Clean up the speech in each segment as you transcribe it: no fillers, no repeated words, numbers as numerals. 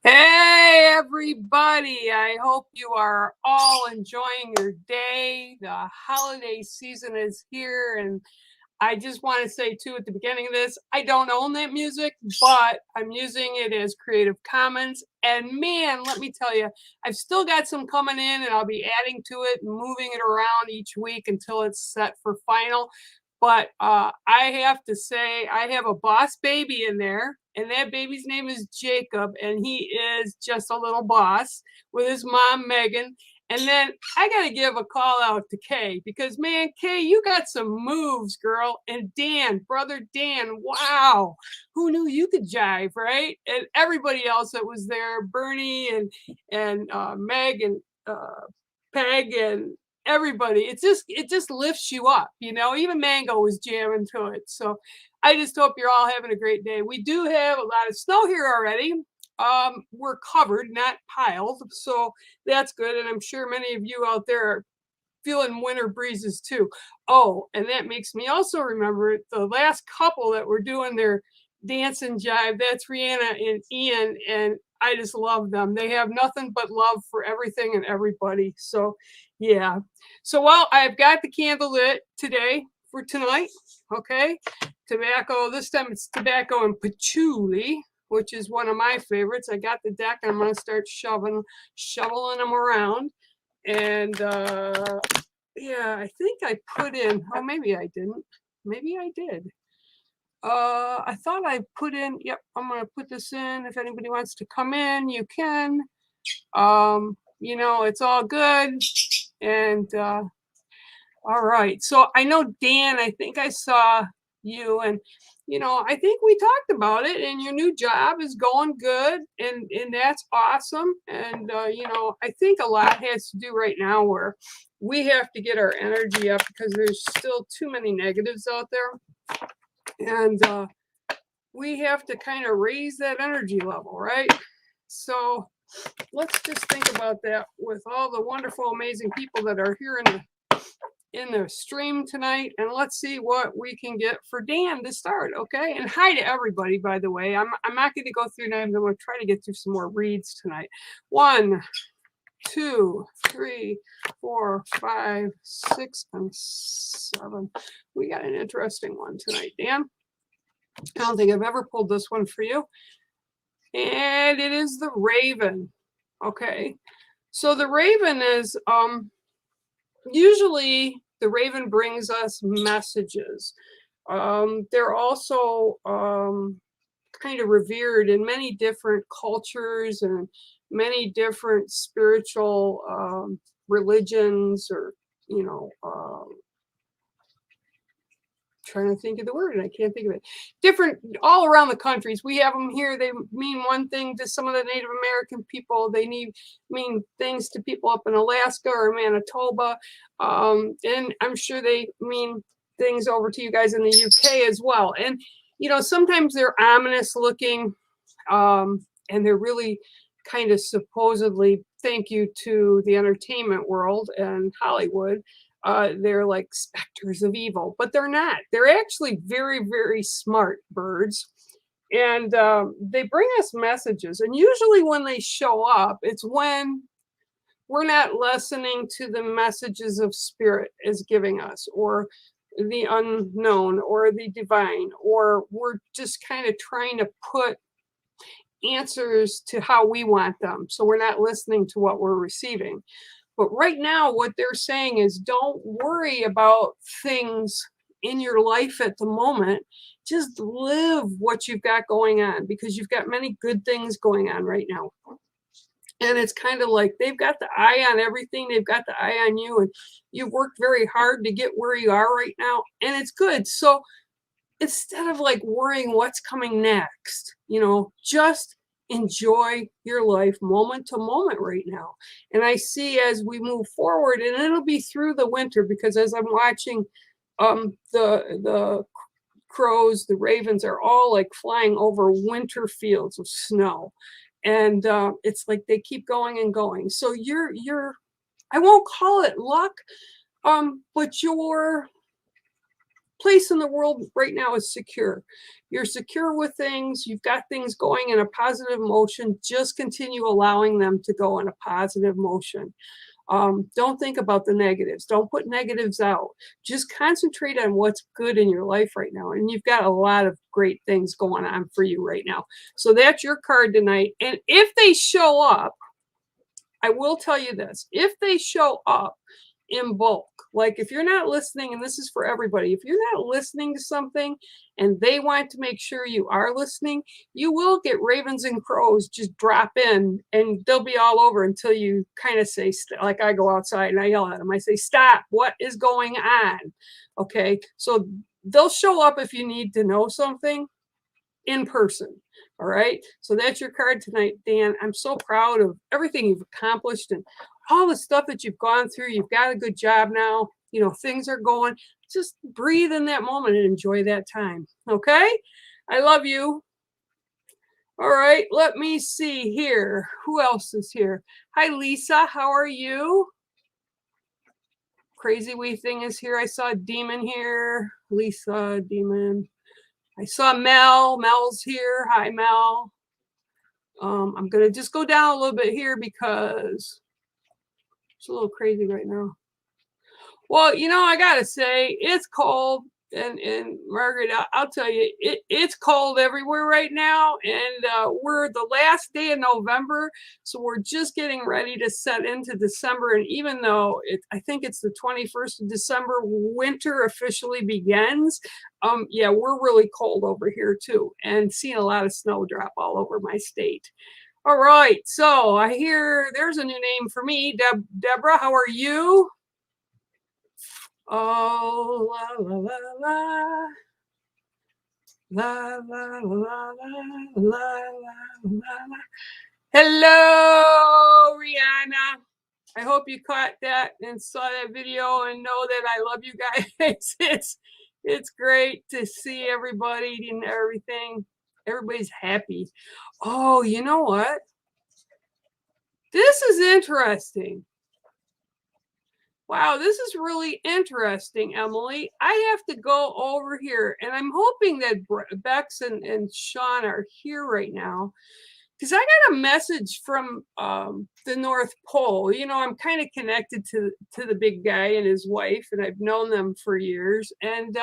Hey, everybody. I hope you are all enjoying your day. The holiday season is here. And I just want to say, too, at the beginning of this, I don't own that music, but I'm using it as Creative Commons. And man, let me tell you, I've still got some coming in, and I'll be adding to it and moving it around each week until it's set for final. But I have to say, I have a boss baby in there, and that baby's name is Jacob, and he is just a little boss with his mom, Megan. And then I got to give a call out to Kay because, man, Kay, you got some moves, girl. And Dan, brother Dan, wow, who knew you could jive, right? And everybody else that was there, Bernie and Meg and Peg and everybody. It just lifts you up, Even Mango was jamming to it. So I just hope you're all having a great day. We do have a lot of snow here already. We're covered, not piled, so that's good. And I'm sure many of you out there are feeling winter breezes too. Oh, and that makes me also remember the last couple that were doing their dance and jive. That's Rihanna and Ian, and I just love them. They have nothing but love for everything and everybody. So yeah. So well, I've got the candle lit today for tonight. Okay. Tobacco. This time it's tobacco and patchouli, which is one of my favorites. I got the deck and I'm going to start shoveling them around. And yeah, I think I put in, oh, maybe I didn't. Maybe I did. I thought I put in, yep, I'm going to put this in. If anybody wants to come in, you can. It's all good. And all right. So I know, Dan, I think I saw you, and I think we talked about it, and your new job is going good, and that's awesome. And I think a lot has to do right now where we have to get our energy up because there's still too many negatives out there, and we have to kind of raise that energy level, right? So let's just think about that with all the wonderful, amazing people that are here in the stream tonight, and let's see what we can get for Dan to start. Okay, and hi to everybody, by the way. I'm not going to go through names. I'm going to try to get through some more reads tonight. 1, 2, 3, 4, 5, 6, and 7. We got an interesting one tonight, Dan. I don't think I've ever pulled this one for you, and it is the Raven. Okay, so the Raven is usually the Raven brings us messages. They're also kind of revered in many different cultures and many different spiritual religions, or trying to think of the word and I can't think of it. Different all around the countries. We have them here. They mean one thing to some of the Native American people. They mean things to people up in Alaska or Manitoba. And I'm sure they mean things over to you guys in the UK as well. And, sometimes they're ominous looking, and they're really kind of supposedly thank you to the entertainment world and Hollywood. They're like specters of evil, but they're not. They're actually very, very smart birds. And they bring us messages. And usually when they show up, it's when we're not listening to the messages of spirit is giving us, or the unknown, or the divine, or we're just kind of trying to put answers to how we want them. So we're not listening to what we're receiving. But right now, what they're saying is don't worry about things in your life at the moment. Just live what you've got going on, because you've got many good things going on right now. And it's kind of like they've got the eye on everything. They've got the eye on you, and you've worked very hard to get where you are right now. And it's good. So instead of like worrying what's coming next, just enjoy your life moment to moment right now. And I see as we move forward, and it'll be through the winter, because as I'm watching the crows, the ravens are all like flying over winter fields of snow. And it's like they keep going and going. So you're I won't call it luck, but place in the world right now is secure. You're secure with things. You've got things going in a positive motion. Just continue allowing them to go in a positive motion. Don't think about the negatives. Don't put negatives out. Just concentrate on what's good in your life right now. And you've got a lot of great things going on for you right now. So that's your card tonight. And if they show up, I will tell you this, if they show up in bulk, like if you're not listening, and this is for everybody, if you're not listening to something and they want to make sure you are listening, you will get ravens and crows just drop in and they'll be all over until you kind of say, like I go outside and I yell at them, I say, stop, what is going on? Okay, so they'll show up if you need to know something in person. All right, so that's your card tonight, Dan. I'm so proud of everything you've accomplished and all the stuff that you've gone through. You've got a good job now. You know, things are going. Just breathe in that moment and enjoy that time. Okay, I love you. All right, let me see here. Who else is here? Hi, Lisa. How are you? Crazy Wee Thing is here. I saw a Demon here. Lisa, Demon. I saw Mel. Mel's here. Hi, Mel. I'm going to just go down a little bit here because it's a little crazy right now. Well, you know, I got to say, it's cold. And Margaret, I'll tell you, it's cold everywhere right now. And we're the last day of November. So we're just getting ready to set into December. And even though I think it's the 21st of December, winter officially begins. Yeah, we're really cold over here too. And seeing a lot of snow drop all over my state. All right. So I hear there's a new name for me. Deborah, how are you? Oh, la la la la. La la la la la la la. Hello, Rihanna. I hope you caught that and saw that video and know that I love you guys. It's great to see everybody and everything. Everybody's happy. Oh, you know what? This is interesting. Wow, this is really interesting, Emily. I have to go over here, and I'm hoping that Bex and Sean are here right now, because I got a message from the North Pole. You know, I'm kind of connected to the big guy and his wife, and I've known them for years. And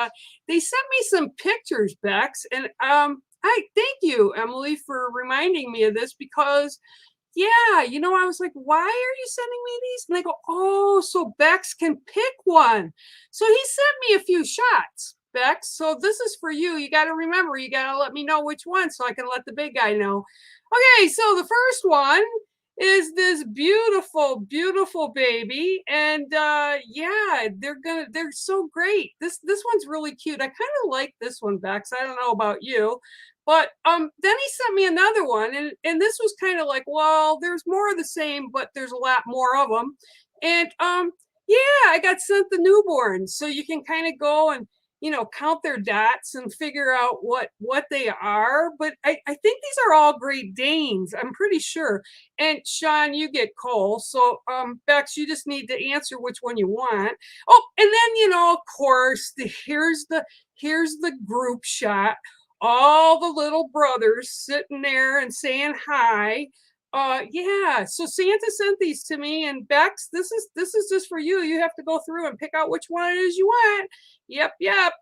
they sent me some pictures, Bex, and I thank you, Emily, for reminding me of this because. Yeah, you know, I was like, why are you sending me these? And they go, oh, so Bex can pick one. So he sent me a few shots, Bex. So this is for you. You got to remember, you got to let me know which one so I can let the big guy know. Okay, so the first one is this beautiful, beautiful baby. And yeah, they're so great. This one's really cute. I kind of like this one, Bex. I don't know about you. But then he sent me another one, and this was kind of like, well, there's more of the same, but there's a lot more of them. And yeah, I got sent the newborns, so you can kind of go and count their dots and figure out what they are. But I think these are all Great Danes. I'm pretty sure. And Sean, you get Cole. So Bex, you just need to answer which one you want. Oh, and then of course, here's the group shot. All the little brothers sitting there and saying hi. Yeah, so Santa sent these to me, and Bex, this is just for you. You have to go through and pick out which one it is you want. Yep.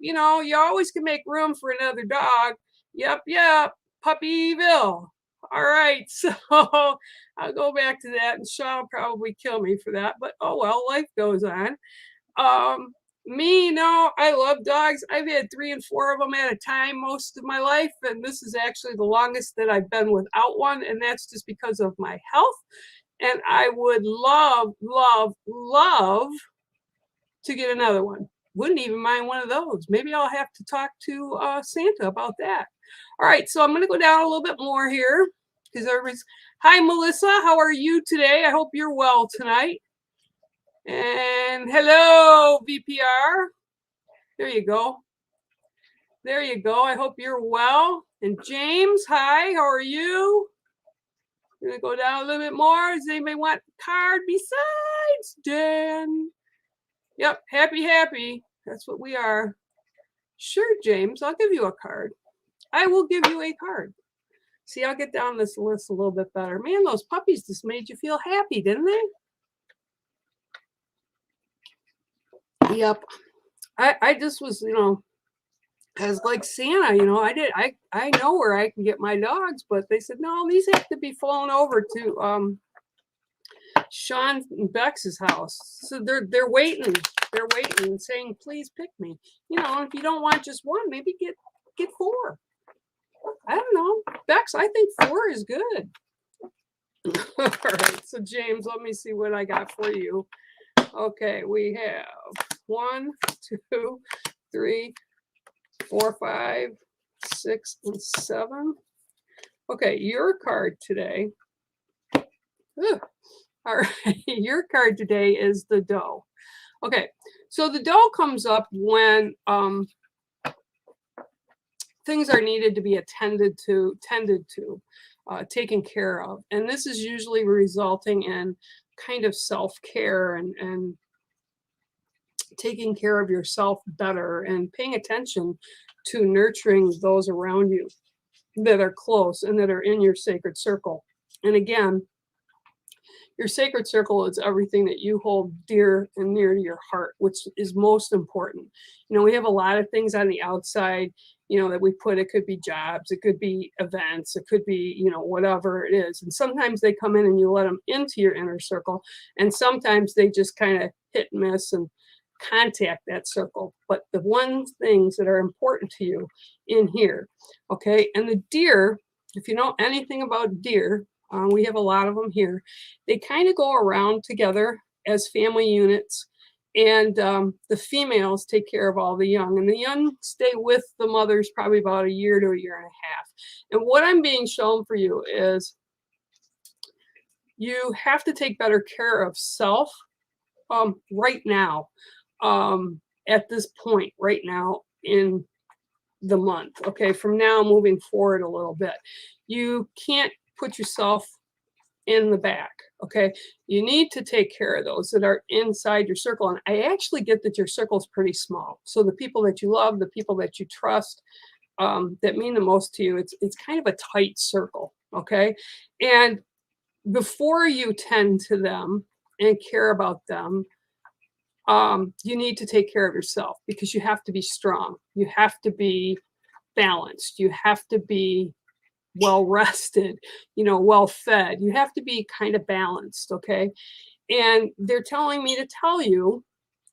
You always can make room for another dog. Yep. Puppyville. All right, so I'll go back to that, and Sean will probably kill me for that, but oh well, life goes on. Me, no, I love dogs. I've had 3 and 4 of them at a time most of my life, and this is actually the longest that I've been without one, and that's just because of my health. And I would love, love, love to get another one. Wouldn't even mind one of those. Maybe I'll have to talk to Santa about that. All right, so I'm going to go down a little bit more here because everybody's. Hi, Melissa. How are you today? I hope you're well tonight. And hello, VPR. There you go. There you go. I hope you're well. And James, hi, how are you? I'm going to go down a little bit more. Does anybody want a card besides Dan? Yep, happy. That's what we are. Sure, James, I'll give you a card. I will give you a card. See, I'll get down this list a little bit better. Man, those puppies just made you feel happy, didn't they? Yep. I just was, as like Santa, I know where I can get my dogs, but they said, no, these have to be flown over to Sean Bex's house. So they're waiting. They're waiting and saying, please pick me. If you don't want just one, maybe get 4. I don't know. Bex, I think 4 is good. All right. So James, let me see what I got for you. Okay, we have 1, 2, 3, 4, 5, 6, and 7. Okay, your card today. Ugh. All right, your card today is the doe. Okay, so the doe comes up when things are needed to be tended to, taken care of. And this is usually resulting in kind of self-care and taking care of yourself better and paying attention to nurturing those around you that are close and that are in your sacred circle. And again, your sacred circle is everything that you hold dear and near to your heart, which is most important. We have a lot of things on the outside, that we put. It could be jobs, it could be events, it could be, whatever it is. And sometimes they come in and you let them into your inner circle. And sometimes they just kind of hit and miss and contact that circle. But the one things that are important to you in here, okay? And the deer, if you know anything about deer, we have a lot of them here. They kind of go around together as family units, and the females take care of all the young, and the young stay with the mothers probably about 1 year to 1.5 years. And what I'm being shown for you is you have to take better care of self right now, at this point, right now in the month. Okay, from now moving forward a little bit. You can't put yourself in the back. Okay, you need to take care of those that are inside your circle. And I actually get that your circle is pretty small. So the people that you love, the people that you trust, that mean the most to you, it's kind of a tight circle. Okay, and before you tend to them and care about them, you need to take care of yourself, because you have to be strong. You have to be balanced. You have to be well rested, well fed. You have to be kind of balanced, okay? And they're telling me to tell you,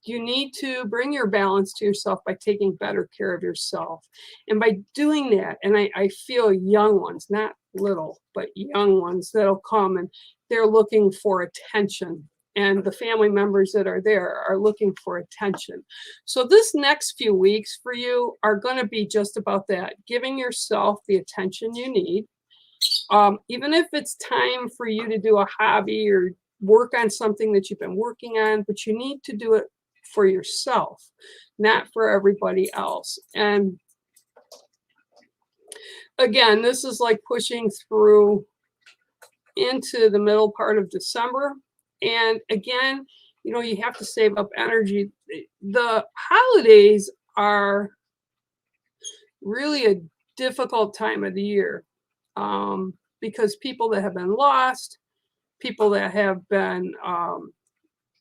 you need to bring your balance to yourself by taking better care of yourself. And by doing that, and I feel young ones, not little, but young ones that'll come and they're looking for attention. And the family members that are there are looking for attention. So this next few weeks for you are going to be just about that, giving yourself the attention you need. Even if it's time for you to do a hobby or work on something that you've been working on, but you need to do it for yourself, not for everybody else. And again, this is like pushing through into the middle part of December. And again, you have to save up energy. The holidays are really a difficult time of the year, because people that have been lost, people that have been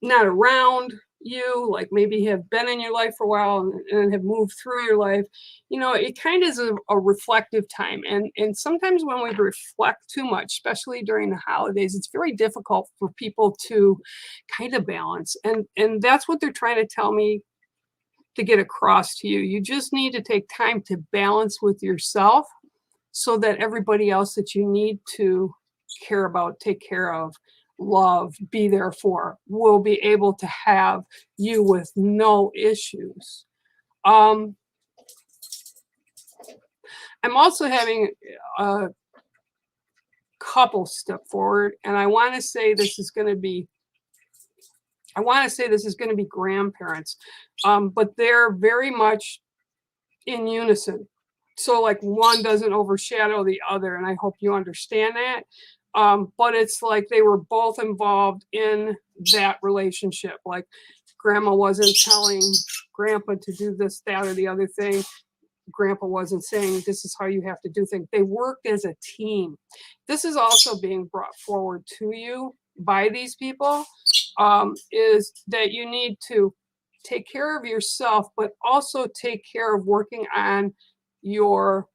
not around you, like maybe have been in your life for a while and have moved through your life, it kind of is a reflective time. And sometimes when we reflect too much, especially during the holidays, it's very difficult for people to kind of balance. And that's what they're trying to tell me to get across to you. You just need to take time to balance with yourself so that everybody else that you need to care about, take care of, love, be there for, will be able to have you with no issues. I'm also having a couple step forward, and I want to say this is going to be grandparents, but they're very much in unison. So like one doesn't overshadow the other, and I hope you understand that. But it's like they were both involved in that relationship. Like Grandma wasn't telling Grandpa to do this, that, or the other thing. Grandpa wasn't saying this is how you have to do things. They worked as a team. This is also being brought forward to you by these people, is that you need to take care of yourself, but also take care of working on your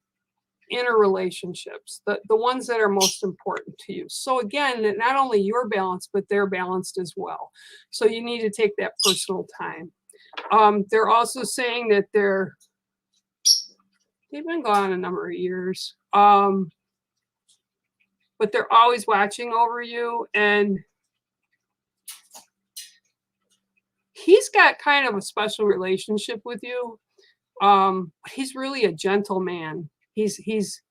inner relationships, the ones that are most important to you. So again, that not only you're balanced, but they're balanced as well. So you need to take that personal time. They're also saying that they've been gone a number of years, but they're always watching over you, and he's got kind of a special relationship with you. He's really a gentle man. He's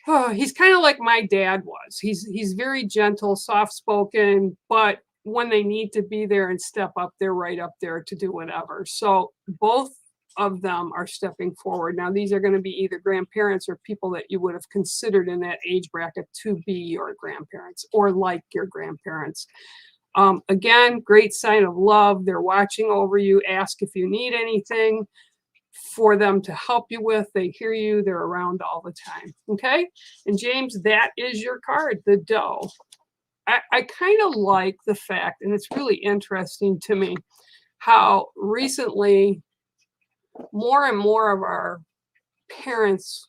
kind of like my dad was. He's very gentle, soft-spoken, but when they need to be there and step up, they're right up there to do whatever. So both of them are stepping forward. Now, these are going to be either grandparents or people that you would have considered in that age bracket to be your grandparents or like your grandparents. Again, great sign of love. They're watching over you. Ask if you need anything for them to help you with. They hear you. They're around all the time. Okay. And James, that is your card, the doe. I kind of like the fact, and it's really interesting to me, how recently more and more of our parents,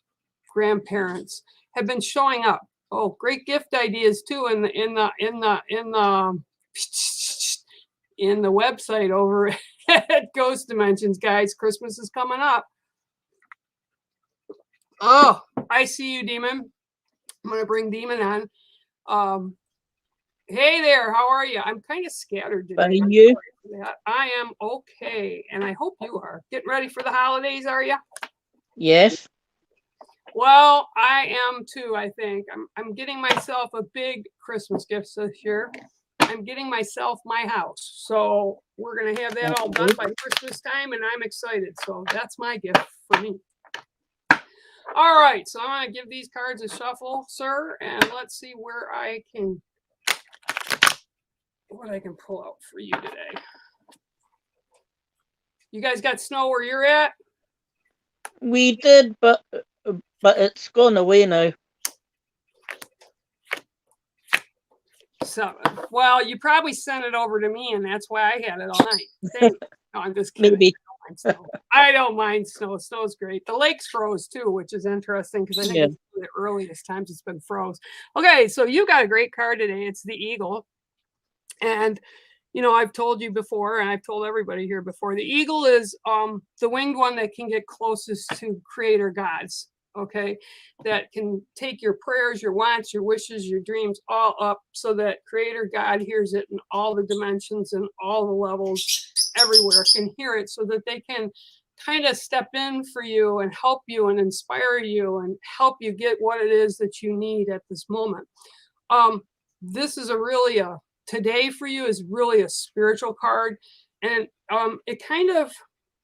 grandparents have been showing up. Oh, great gift ideas too in the website over at Ghost Dimensions, guys. Christmas is coming up. Oh, I see you, Demon. I'm gonna bring Demon on. Hey there, how are you? I'm kind of scattered today. Are you? I am okay, and I hope you are. Getting ready for the holidays, are you? Yes. Well, I am too, I think. I'm getting myself a big Christmas gift this year. I'm getting myself my house. So we're going to have that all done by Christmas time, and I'm excited. So that's my gift for me. All right, so I'm going to give these cards a shuffle, sir, and let's see what I can pull out for you today. You guys got snow where you're at? We did, but it's gone away now. 7. Well, you probably sent it over to me, and that's why I had it all night. No, I'm just kidding. Maybe. I don't mind snow. Snow's great. The lake's froze too, which is interesting because I think it's one of the earliest times it's been froze. Okay, so you got a great card today. It's the eagle. And I've told you before, and I've told everybody here before, the eagle is the winged one that can get closest to creator gods. Okay, that can take your prayers, your wants, your wishes, your dreams all up so that creator God hears it in all the dimensions and all the levels everywhere can hear it, so that they can kind of step in for you and help you and inspire you and help you get what it is that you need at this moment. This is today for you is really a spiritual card, and it kind of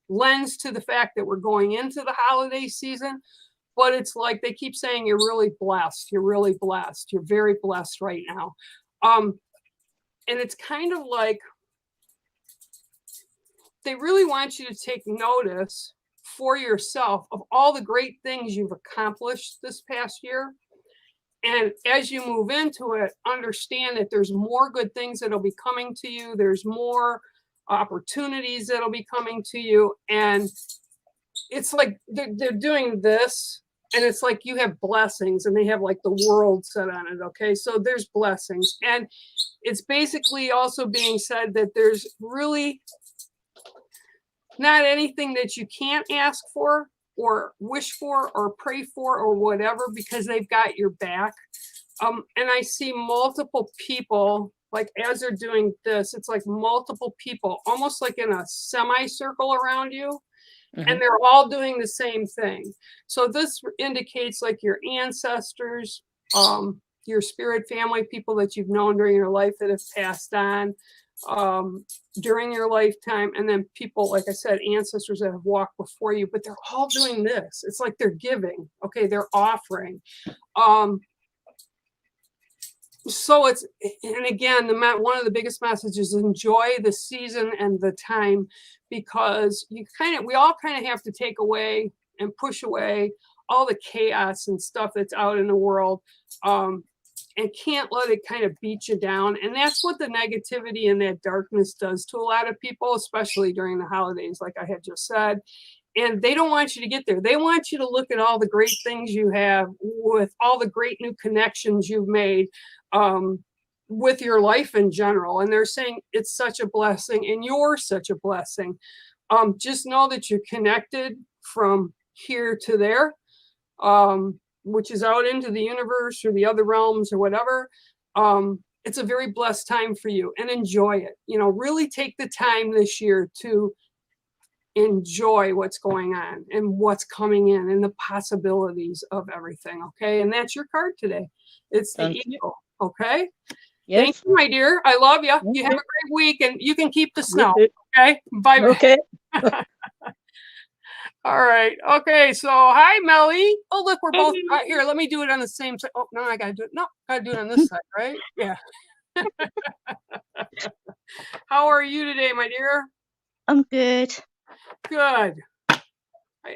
lends to the fact that we're going into the holiday season. But it's like they keep saying you're really blessed. You're really blessed. You're very blessed right now. And it's kind of like they really want you to take notice for yourself of all the great things you've accomplished this past year. And as you move into it, understand that there's more good things that'll be coming to you. There's more opportunities that'll be coming to you. And it's like they're doing this. And it's like you have blessings, and they have like the world set on it. Okay, so there's blessings, and it's basically also being said that there's really not anything that you can't ask for or wish for or pray for or whatever, because they've got your back. And I see multiple people, like as they're doing this, it's like multiple people, almost like in a semicircle around you. And they're all doing the same thing. So this indicates like your ancestors, your spirit family, people that you've known during your life that have passed on during your lifetime. And then people, like I said, ancestors that have walked before you, but they're all doing this. It's like they're giving. Okay, they're offering. So it's, and again, one of the biggest messages: enjoy the season and the time, because we all kind of have to take away and push away all the chaos and stuff that's out in the world, and can't let it kind of beat you down. And that's what the negativity and that darkness does to a lot of people, especially during the holidays, like I had just said. And they don't want you to get there. They want you to look at all the great things you have, with all the great new connections you've made, with your life in general. And they're saying it's such a blessing and you're such a blessing. Just know that you're connected from here to there, which is out into the universe or the other realms or whatever. It's a very blessed time for you, and enjoy it. Really take the time this year to enjoy what's going on and what's coming in and the possibilities of everything. Okay. And that's your card today. It's the eagle. Okay. Yes. Thank you, my dear. I love you. You have a great week, and you can keep the snow. Okay. Bye. Okay. All right. Okay. So hi, Melly. Oh, look, we're both here. Let me do it on the same side. Oh, no, I gotta do it. No, gotta do it on this side, right? Yeah. How are you today, my dear? I'm good. Good.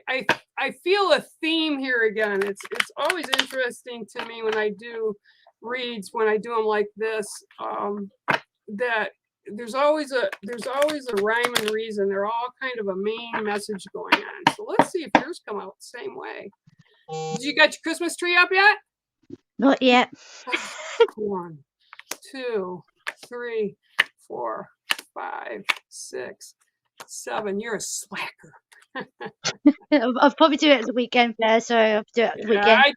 I feel a theme here again. It's always interesting to me when I do reads, when I do them like this, that there's always a rhyme and reason. They're all kind of a main message going on. So let's see if yours come out the same way. Did you got your Christmas tree up yet? Not yet. 1, 2, 3, 4, 5, 6, 7. You're a slacker. I'll probably do it at the weekend fair, so I'll do it at the weekend.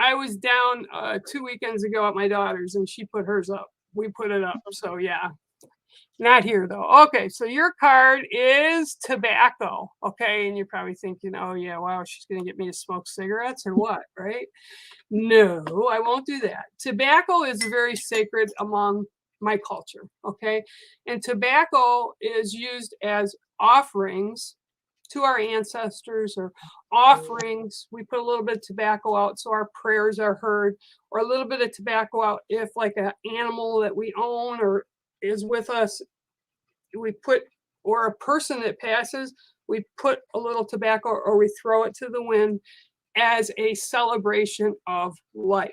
I was down 2 weekends ago at my daughter's, and she put hers up. We put it up. So yeah. Not here though. Okay, so your card is tobacco. Okay, and you're probably thinking, oh yeah, wow, she's gonna get me to smoke cigarettes or what, right? No, I won't do that. Tobacco is very sacred among my culture. Okay, and tobacco is used as offerings to our ancestors, or offerings. We put a little bit of tobacco out so our prayers are heard, or a little bit of tobacco out if like an animal that we own or is with us, we put, or a person that passes, we put a little tobacco, or we throw it to the wind as a celebration of life.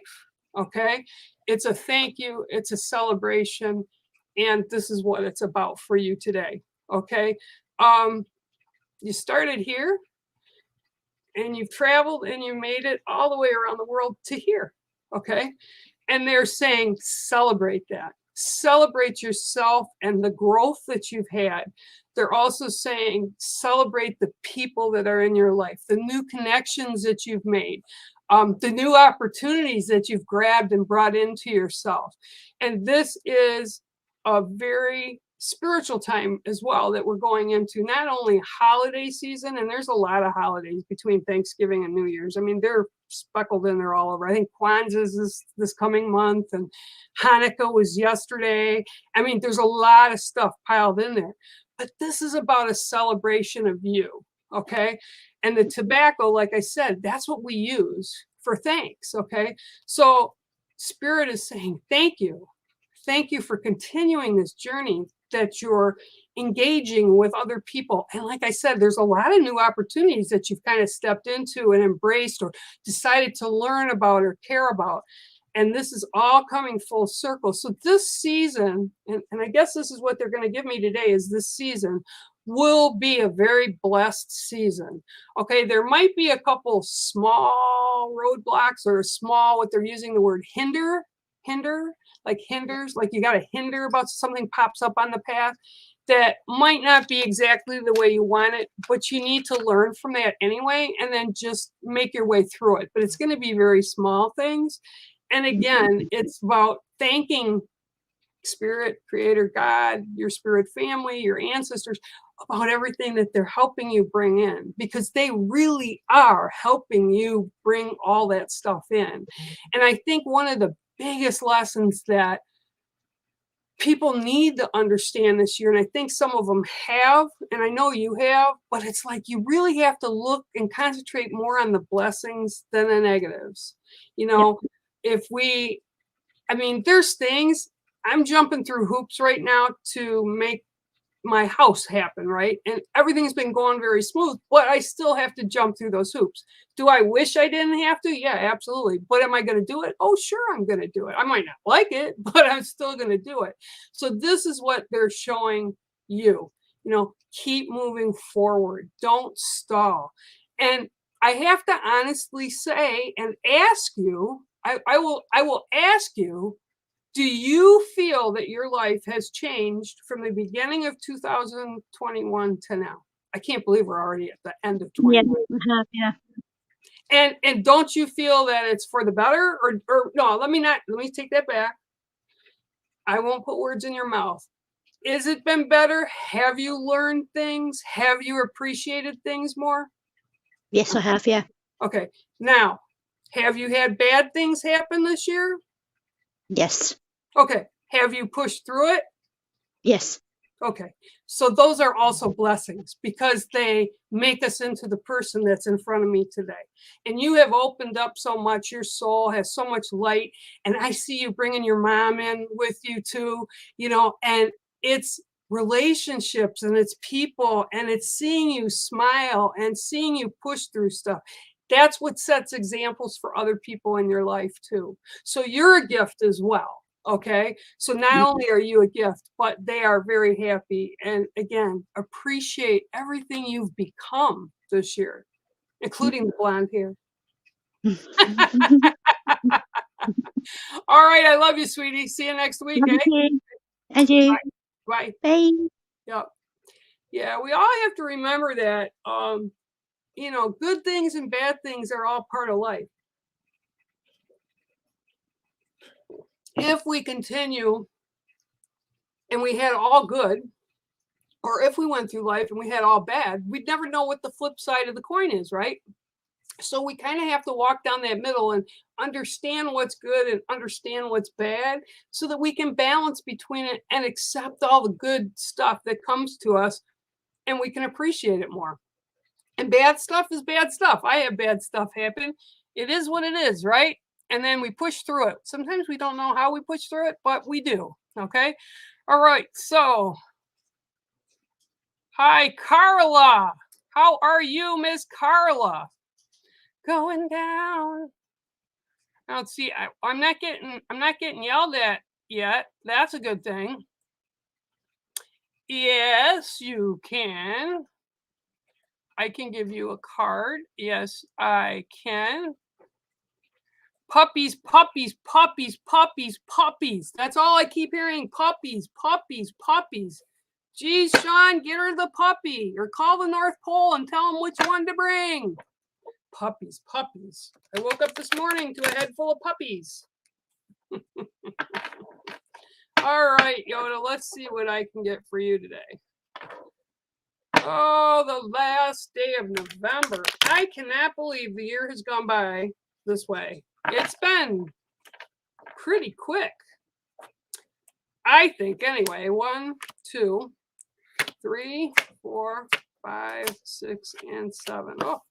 Okay, it's a thank you, it's a celebration, and this is what it's about for you today. Okay, you started here, and you've traveled, and you made it all the way around the world to here. Okay, and they're saying celebrate that. Celebrate yourself and the growth that you've had. They're also saying celebrate the people that are in your life, the new connections that you've made, the new opportunities that you've grabbed and brought into yourself. And this is a very spiritual time as well that we're going into, not only holiday season, and there's a lot of holidays between Thanksgiving and New Year's. I mean, they're speckled in there all over. I think Kwanzaa is this coming month, and Hanukkah was yesterday. I mean, there's a lot of stuff piled in there, but this is about a celebration of you. Okay, and the tobacco, like I said, that's what we use for thanks. Okay, so Spirit is saying thank you. Thank you for continuing this journey, that you're engaging with other people. And like I said, there's a lot of new opportunities that you've kind of stepped into and embraced, or decided to learn about or care about. And this is all coming full circle. So this season, and I guess this is what they're going to give me today, is this season will be a very blessed season. Okay, there might be a couple small roadblocks, or small, what they're using the word hinder, like hinders, like you got to hinder about something pops up on the path that might not be exactly the way you want it, but you need to learn from that anyway, and then just make your way through it. But it's going to be very small things. And again, it's about thanking Spirit, Creator, God, your spirit family, your ancestors, about everything that they're helping you bring in, because they really are helping you bring all that stuff in. And I think one of the biggest lessons that people need to understand this year, and I think some of them have, and I know you have, but it's like you really have to look and concentrate more on the blessings than the negatives. You know, if we I mean, there's things I'm jumping through hoops right now to make my house happen, right? And everything's been going very smooth, but I still have to jump through those hoops. Do I wish I didn't have to? Yeah, absolutely. But am I going to do it? Oh, sure, I'm going to do it. I might not like it, but I'm still going to do it. So this is what they're showing you. You know, keep moving forward. Don't stall. And I have to honestly say and ask you, I will ask you, do you feel that your life has changed from the beginning of 2021 to now? I can't believe we're already at the end of 21. Yeah. And don't you feel that it's for the better? Or no, let me take that back. I won't put words in your mouth. Is it been better? Have you learned things? Have you appreciated things more? Yes, I have. Yeah. Okay. Now, have you had bad things happen this year? Yes. Okay. Have you pushed through it? Yes. Okay. So those are also blessings because they make us into the person that's in front of me today. And you have opened up so much. Your soul has so much light. And I see you bringing your mom in with you too, you know, and it's relationships and it's people and it's seeing you smile and seeing you push through stuff. That's what sets examples for other people in your life too. So you're a gift as well. Okay. So not only are you a gift, but they are very happy. And again, appreciate everything you've become this year, including the blonde hair. All right. I love you, sweetie. See you next week. Love Eh? you. And you. Bye. Bye. Yep. Yeah. We all have to remember that, you know, good things and bad things are all part of life. If we continue and we had all good, or if we went through life and we had all bad, we'd never know what the flip side of the coin is, right? So we kind of have to walk down that middle and understand what's good and understand what's bad so that we can balance between it and accept all the good stuff that comes to us and we can appreciate it more. And bad stuff is bad stuff. I have bad stuff happen. It is what it is, right? And then we push through it. Sometimes we don't know how we push through it, but we do. Okay. All right. So, hi, Carla. How are you, Miss Carla? Going down. Now, see, I'm not getting yelled at yet. That's a good thing. Yes, you can. I can give you a card. Yes, I can. Puppies, puppies, puppies, puppies, puppies. That's all I keep hearing. Puppies, puppies, puppies. Geez, Sean, get her the puppy or call the North Pole and tell them which one to bring. Puppies, puppies. I woke up this morning to a head full of puppies. All right, Yoda, let's see what I can get for you today. Oh, the last day of November. I cannot believe the year has gone by this way. It's been pretty quick. I think, anyway. 1, 2, 3, 4, 5, 6, and 7. Oh,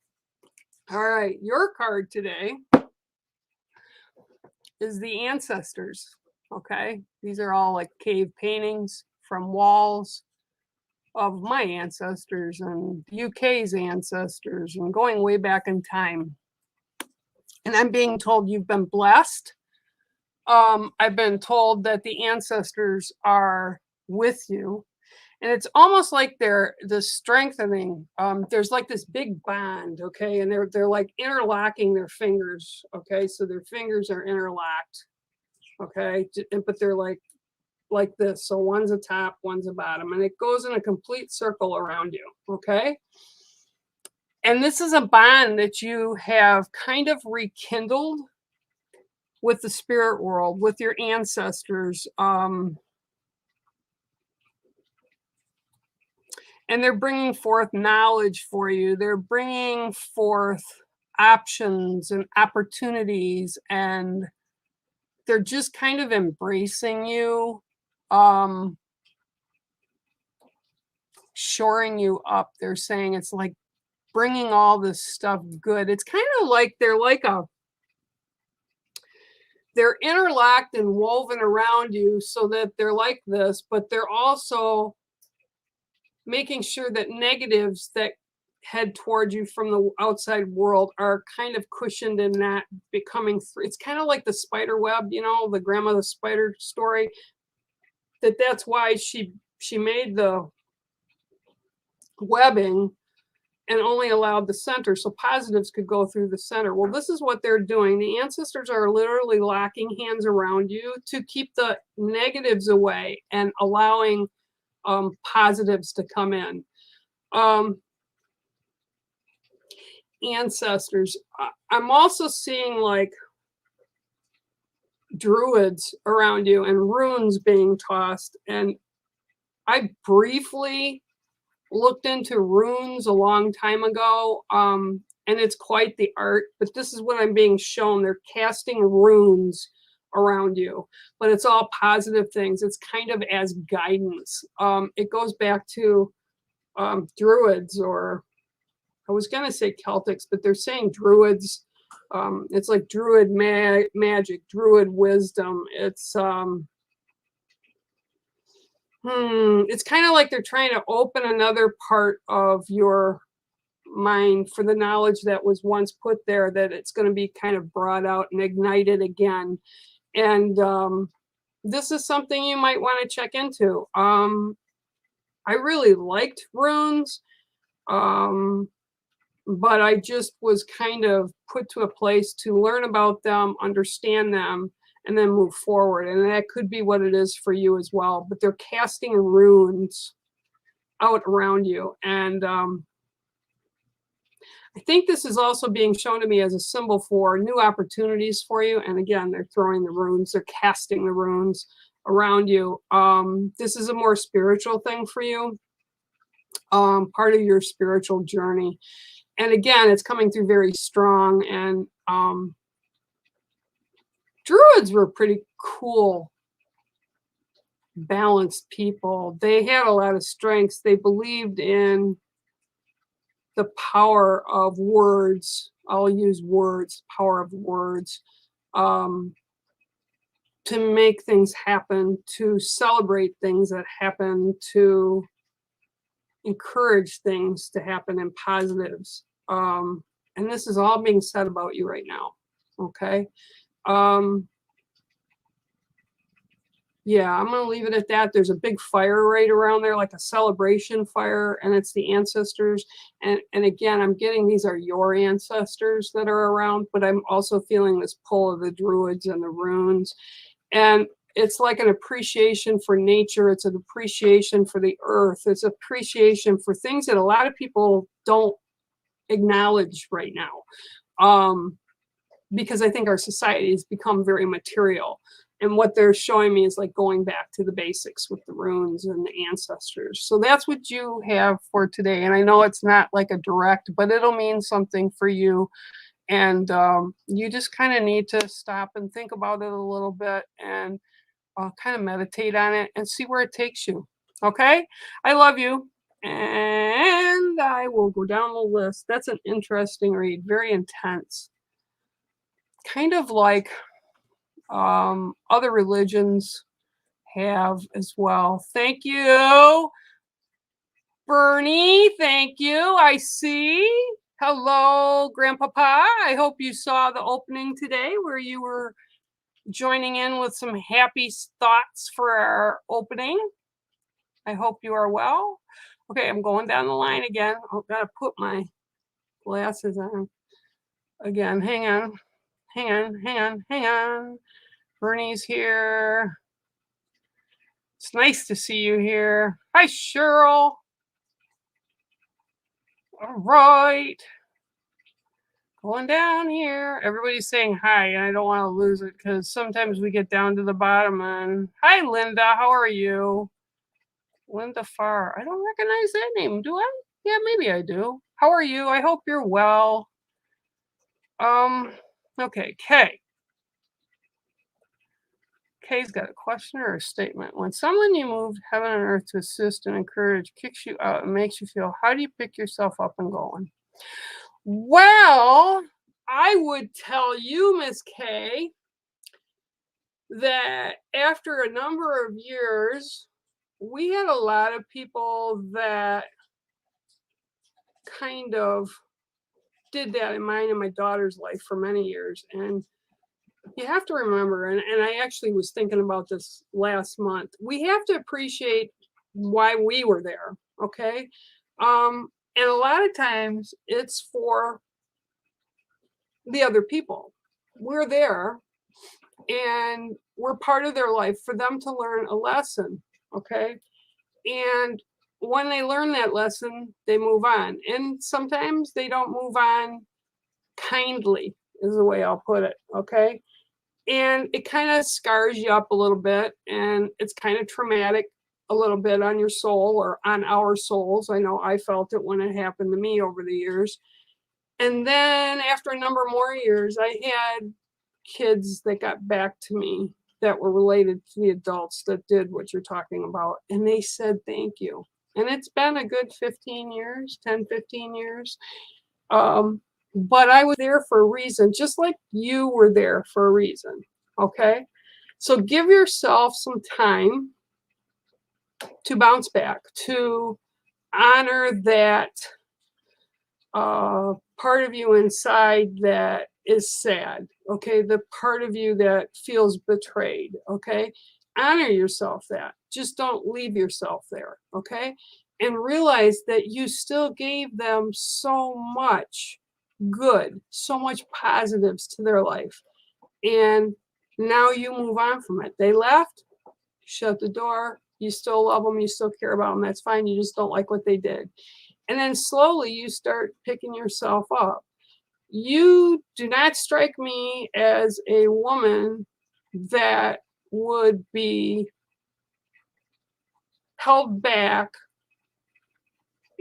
all right. Your card today is the ancestors. Okay. These are all like cave paintings from walls of my ancestors and UK's ancestors and going way back in time. And I'm being told you've been blessed. I've been told that the ancestors are with you. And it's almost like they're the strengthening. There's like this big bond, okay? And they're like interlocking their fingers, okay? So their fingers are interlocked, okay? But they're like this. So one's a top, one's a bottom, and it goes in a complete circle around you, okay? And this is a bond that you have kind of rekindled with the spirit world, with your ancestors. And they're bringing forth knowledge for you. They're bringing forth options and opportunities, and they're just kind of embracing you, shoring you up. They're saying it's like bringing all this stuff good. It's kind of like they're they're interlocked and woven around you so that they're like this, but they're also making sure that negatives that head towards you from the outside world are kind of cushioned and not becoming it's kind of like the spider web, you know, the grandma the spider story, that's why she made the webbing and only allowed the center so positives could go through the center. Well, this is what they're doing. The ancestors are literally locking hands around you to keep the negatives away and allowing positives to come in. Ancestors. I'm also seeing like druids around you and runes being tossed. And I briefly looked into runes a long time ago, and it's quite the art, but this is what I'm being shown. They're casting runes around you, but it's all positive things. It's kind of as guidance. It goes back to druids, or I was going to say Celtics, but they're saying druids. It's like druid magic, druid wisdom. It's kind of like they're trying to open another part of your mind for the knowledge that was once put there, that it's going to be kind of brought out and ignited again. And this is something you might want to check into. I really liked runes, but I just was kind of put to a place to learn about them, understand them, and then move forward. And that could be what it is for you as well. But they're casting runes out around you. And I think this is also being shown to me as a symbol for new opportunities for you. And again, they're throwing the runes, they're casting the runes around you. This is a more spiritual thing for you, part of your spiritual journey. And again, it's coming through very strong. And druids were pretty cool, balanced people. They had a lot of strengths. They believed in the power of words. I'll use words, power of words, to make things happen, to celebrate things that happen, to encourage things to happen in positives. And this is all being said about you right now. Okay. Yeah, I'm going to leave it at that. There's a big fire right around there, like a celebration fire, and it's the ancestors. And again, I'm getting these are your ancestors that are around, but I'm also feeling this pull of the druids and the runes. And it's like an appreciation for nature. It's an appreciation for the earth. It's appreciation for things that a lot of people don't acknowledge right now, because I think our society has become very material. And what they're showing me is like going back to the basics with the runes and the ancestors. So that's what you have for today. And I know it's not like a direct, but it'll mean something for you. And you just kind of need to stop and think about it a little bit and kind of meditate on it and see where it takes you. Okay? I love you. And I will go down the list. That's an interesting read. Very intense. Kind of like other religions have as well. Thank you, Bernie. Thank you. I see. Hello, Grandpapa. I hope you saw the opening today where you were joining in with some happy thoughts for our opening. I hope you are well. Okay, I'm going down the line again. I've got to put my glasses on again. Hang on. Bernie's here. It's nice to see you here. Hi, Cheryl. All right. Going down here. Everybody's saying hi, and I don't want to lose it because sometimes we get down to the bottom. And hi, Linda. How are you? Linda Farr. I don't recognize that name, do I? Yeah, maybe I do. How are you? I hope you're well. Okay, Kay. Kay's got a question or a statement. When someone you moved heaven and earth to assist and encourage kicks you out and makes you feel, how do you pick yourself up and going? Well, I would tell you, Miss Kay, that after a number of years, we had a lot of people that kind of did that in mine and my daughter's life for many years. And you have to remember, and I actually was thinking about this last month, we have to appreciate why we were there, okay? And a lot of times it's for the other people. We're there and we're part of their life for them to learn a lesson, okay? And when they learn that lesson, they move on. And sometimes they don't move on kindly, is the way I'll put it, okay? And it kind of scars you up a little bit, and it's kind of traumatic a little bit on your soul or on our souls. I know I felt it when it happened to me over the years. And then after a number more years, I had kids that got back to me that were related to the adults that did what you're talking about. And they said, thank you. And it's been a good 15 years, 10, 15 years. But I was there for a reason, just like you were there for a reason. Okay. So give yourself some time to bounce back, to honor that part of you inside that is sad. Okay. The part of you that feels betrayed. Okay. Honor yourself that. Just don't leave yourself there. Okay. And realize that you still gave them so much good, so much positives to their life. And now you move on from it. They left, shut the door. You still love them. You still care about them. That's fine. You just don't like what they did. And then slowly you start picking yourself up. You do not strike me as a woman that would be held back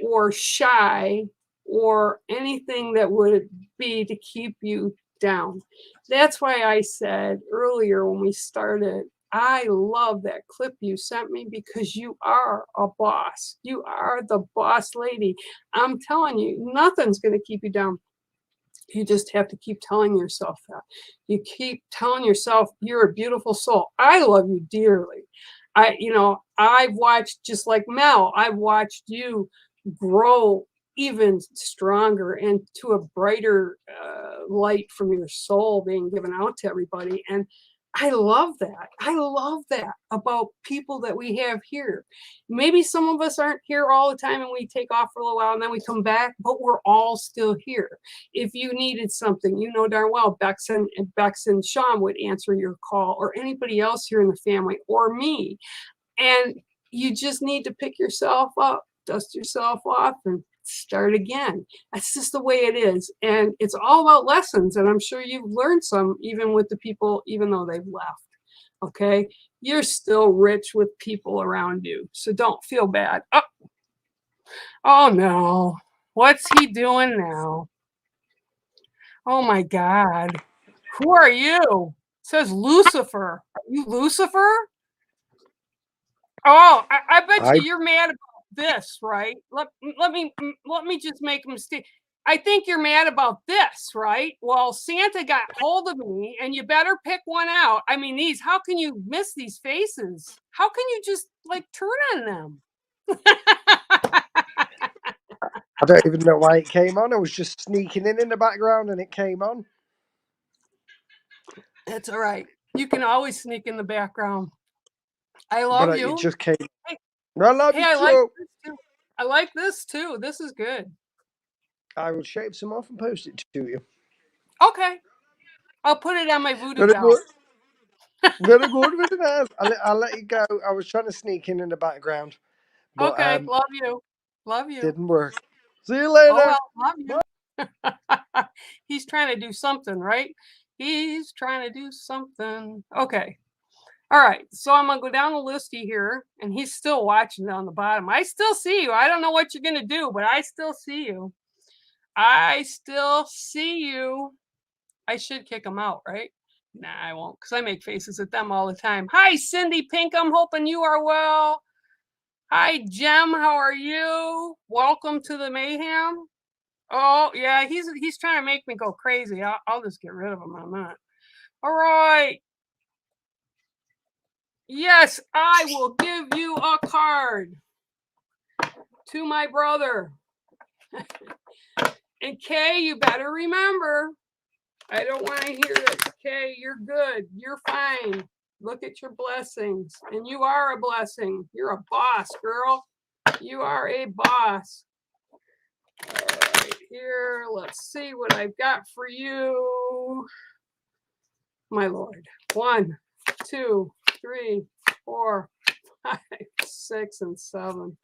or shy or anything that would be to keep you down. That's why I said earlier when we started, I love that clip you sent me because you are a boss. You are the boss lady. I'm telling you, nothing's going to keep you down. You just have to keep telling yourself that. You keep telling yourself you're a beautiful soul. I love you dearly. I've watched, just like Mel, I've watched you grow even stronger and to a brighter light from your soul being given out to everybody. And I love that. I love that about people that we have here. Maybe some of us aren't here all the time and we take off for a little while and then we come back, but we're all still here. If you needed something, you know darn well Bex and Sean would answer your call, or anybody else here in the family, or me. And you just need to pick yourself up, dust yourself off, and start again. That's just the way it is. And it's all about lessons. And I'm sure you've learned some, even with the people, even though they've left. Okay. You're still rich with people around you. So don't feel bad. Oh no. What's he doing now? Oh my God. Who are you? It says Lucifer. Are you Lucifer? Oh, I bet you're mad about this, right? Let me just make a mistake. I think you're mad about this, right? Well, Santa got hold of me, and you better pick one out. I mean, how can you miss these faces? How can you just like turn on them? I don't even know why it came on. I was just sneaking in the background and it came on. That's all right. You can always sneak in the background. I love you. It just came. Hey, I love you too. Like this too. I like this too. This is good. I will shave some off and post it to you. Okay. I'll put it on my voodoo doll. Good. Very good, very nice. I'll let you go. I was trying to sneak in the background. But, okay, love you. Love you. Didn't work. See you later. Oh, well, love you. He's trying to do something, right? He's trying to do something. Okay. All right. So I'm going to go down the listy here, and he's still watching down the bottom. I still see you. I don't know what you're going to do, but I still see you. I still see you. I should kick him out, right? Nah, I won't, because I make faces at them all the time. Hi, Cindy Pink. I'm hoping you are well. Hi, Jem. How are you? Welcome to the mayhem. Oh, yeah, he's trying to make me go crazy. I'll just get rid of him on that. All right. Yes, I will give you a card to my brother. And Kay, you better remember, I don't want to hear that. Kay, you're good. You're fine. Look at your blessings. And you are a blessing. You're a boss, girl. You are a boss. All right, here, let's see what I've got for you. My Lord. 1, 2, 3, 4, 5, 6, and 7.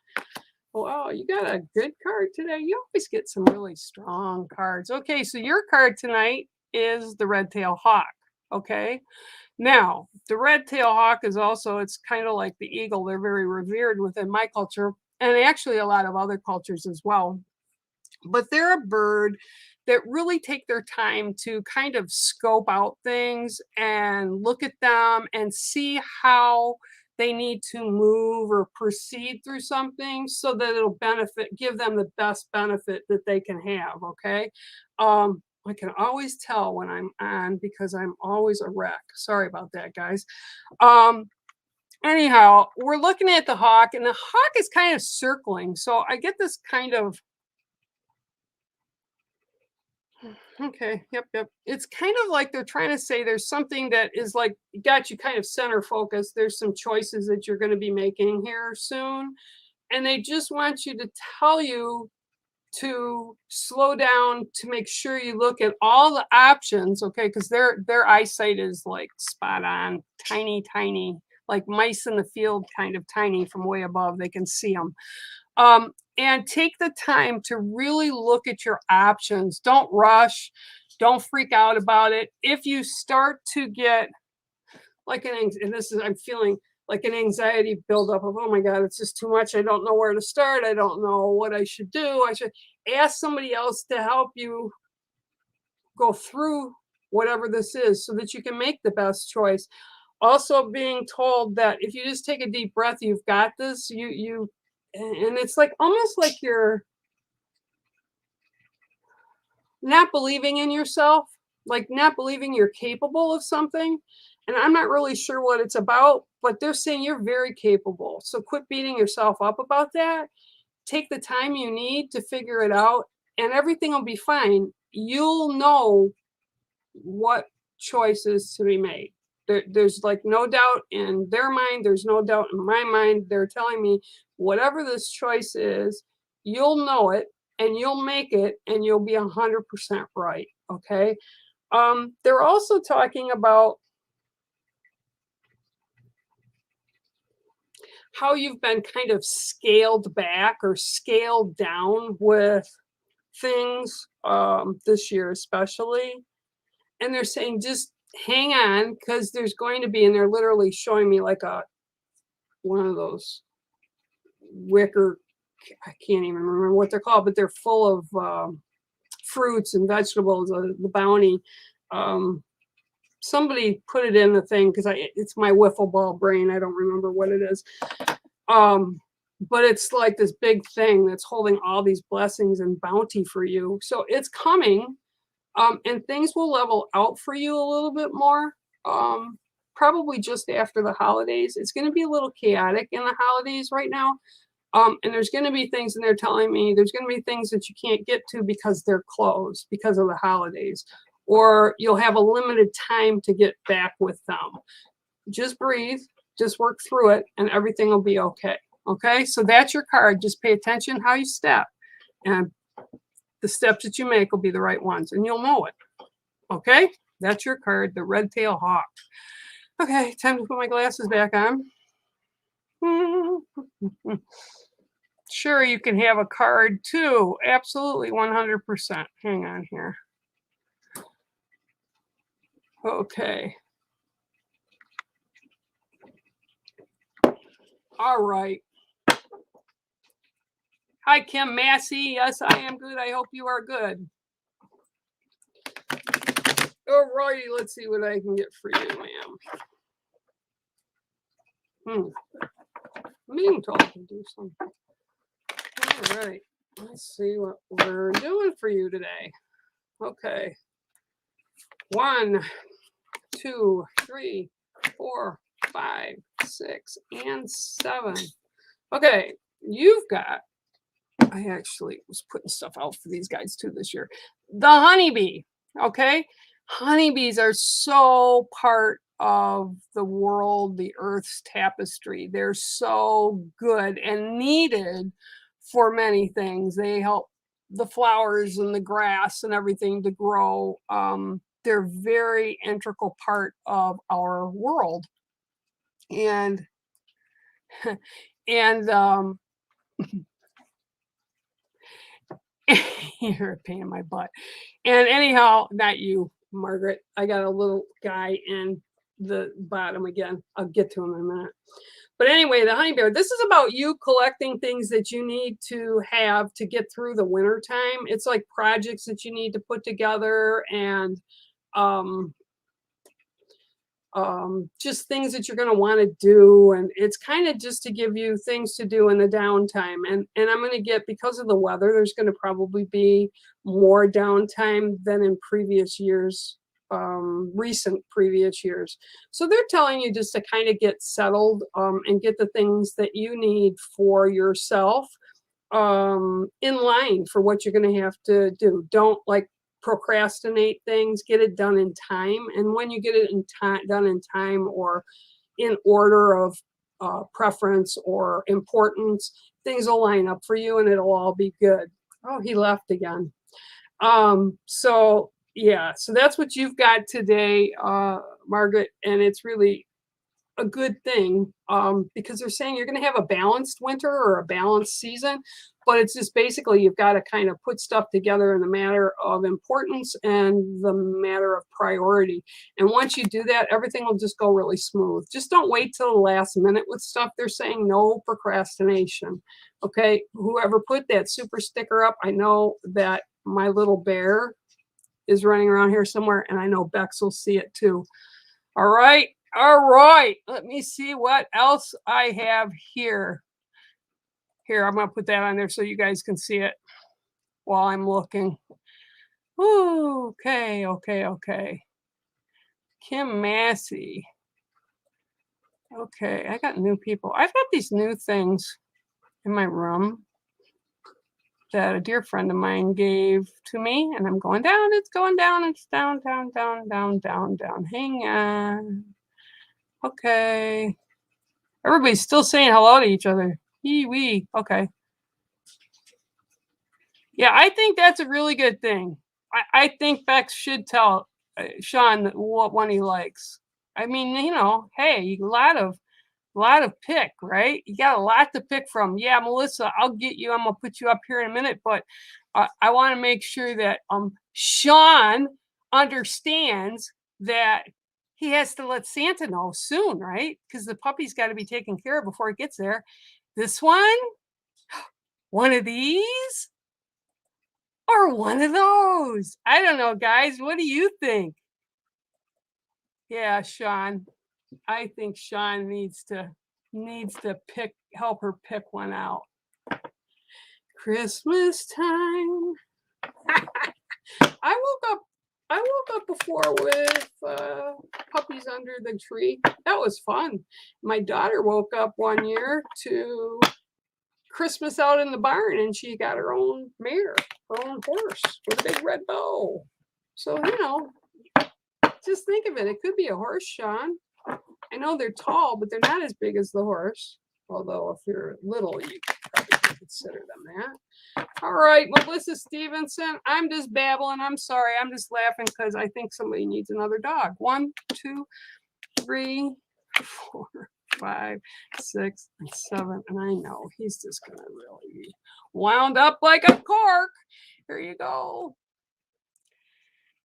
Wow, you got a good card today. You always get some really strong cards. Okay, so your card tonight is the red-tailed hawk. Okay, now the red-tailed hawk is also, it's kind of like the eagle. They're very revered within my culture and actually a lot of other cultures as well. But they're a bird that really take their time to kind of scope out things and look at them and see how they need to move or proceed through something so that it'll benefit, give them the best benefit that they can have. Okay. I can always tell when I'm on because I'm always a wreck. Sorry about that, guys. Anyhow, we're looking at the hawk, and the hawk is kind of circling. So I get this kind of, okay, yep. It's kind of like they're trying to say there's something that is like got you kind of center focused. There's some choices that you're going to be making here soon. And they just want you to tell you to slow down, to make sure you look at all the options, okay? Because their eyesight is like spot on, tiny, like mice in the field, kind of tiny from way above. They can see them. And take the time to really look at your options. Don't rush. Don't freak out about it. If you start to get like I'm feeling like an anxiety buildup of, oh my God, it's just too much. I don't know where to start. I don't know what I should do. I should ask somebody else to help you go through whatever this is so that you can make the best choice. Also being told that if you just take a deep breath, you've got this, and it's like almost like you're not believing in yourself, like not believing you're capable of something. And I'm not really sure what it's about, but they're saying you're very capable. So quit beating yourself up about that. Take the time you need to figure it out, and everything will be fine. You'll know what choices to be made. There's like no doubt in their mind. There's no doubt in my mind. They're telling me whatever this choice is, you'll know it and you'll make it and you'll be 100% right. Okay. They're also talking about how you've been kind of scaled back or scaled down with things this year, especially. And they're saying just hang on, because there's going to be, and they're literally showing me like one of those wicker, I can't even remember what they're called, but they're full of fruits and vegetables, the bounty. Somebody put it in the thing because it's my wiffle ball brain. I don't remember what it is. But it's like this big thing that's holding all these blessings and bounty for you. So it's coming. And things will level out for you a little bit more, probably just after the holidays. It's going to be a little chaotic in the holidays right now. And there's going to be things, and they're telling me there's going to be things that you can't get to because they're closed because of the holidays, or you'll have a limited time to get back with them. Just breathe, just work through it, and everything will be okay. Okay, so that's your card. Just pay attention how you step, and the steps that you make will be the right ones, and you'll know it. Okay, that's your card, the red-tailed hawk. Okay, time to put my glasses back on. Sure, you can have a card too. Absolutely, 100%. Hang on here. Okay. All right. Hi, Kim Massey. Yes, I am good. I hope you are good. All righty, let's see what I can get for you, ma'am. Meeting talk can do something. All right, let's see what we're doing for you today. Okay. 1, 2, 3, 4, 5, 6, and 7. Okay, you've got, I actually was putting stuff out for these guys too this year. The honeybee, okay? Honeybees are so part of the world, the Earth's tapestry. They're so good and needed for many things. They help the flowers and the grass and everything to grow. They're very integral part of our world. And and you're a pain in my butt. And anyhow, not you, Margaret. I got a little guy in the bottom again. I'll get to him in a minute. But anyway, the honeybee, this is about you collecting things that you need to have to get through the winter time. It's like projects that you need to put together and just things that you're going to want to do. And it's kind of just to give you things to do in the downtime. And I'm going to get, because of the weather, there's going to probably be more downtime than in previous years, recent previous years. So they're telling you just to kind of get settled and get the things that you need for yourself in line for what you're going to have to do. Don't like procrastinate things, get it done in time. And when you get it done in time or in order of preference or importance, things will line up for you and it'll all be good. Oh, he left again. So yeah, so that's what you've got today, Margaret, and it's really a good thing because they're saying you're going to have a balanced winter or a balanced season, but it's just basically you've got to kind of put stuff together in the matter of importance and the matter of priority. And once you do that, everything will just go really smooth. Just don't wait till the last minute with stuff. They're saying no procrastination. Okay, whoever put that super sticker up, I know that my little bear is running around here somewhere, and I know Bex will see it too. All right. All right, let me see what else I have here. Here, I'm going to put that on there so you guys can see it while I'm looking. Ooh, okay. Kim Massey. Okay, I got new people. I've got these new things in my room that a dear friend of mine gave to me, and I'm going down. It's going down. It's down. Hang on. Okay. Everybody's still saying hello to each other. Wee. Okay. Yeah, I think that's a really good thing. I think Bex should tell Sean what one he likes. I mean, you know, hey, a lot of pick, right? You got a lot to pick from. Yeah, Melissa, I'll get you. I'm gonna put you up here in a minute, but I want to make sure that Sean understands that he has to let Santa know soon, right? Because the puppy's got to be taken care of before it gets there. This one of these, or one of those. I don't know, guys. What do you think? Yeah, Sean. I think Sean needs to help her pick one out. Christmas time. I woke up before with puppies under the tree. That was fun. My daughter woke up one year to Christmas out in the barn, and she got her own mare, her own horse with a big red bow. So, you know, just think of it. It could be a horse, Sean. I know they're tall, but they're not as big as the horse. Although if you're little, you probably can consider them that. All right, Melissa Stevenson. I'm just babbling. I'm sorry. I'm just laughing because I think somebody needs another dog. 1, 2, 3, 4, 5, 6, and 7. And I know he's just going to really be wound up like a cork. Here you go.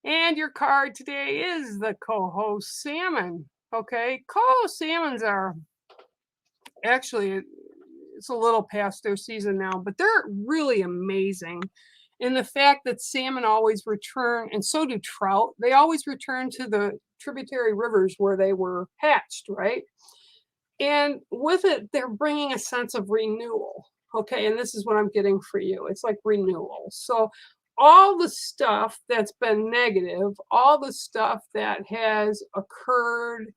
And your card today is the coho salmon. Okay, coho salmons are actually, it's a little past their season now, but they're really amazing. And the fact that salmon always return, and so do trout, they always return to the tributary rivers where they were hatched, right? And with it, they're bringing a sense of renewal. Okay, and this is what I'm getting for you. It's like renewal. So all the stuff that's been negative, all the stuff that has occurred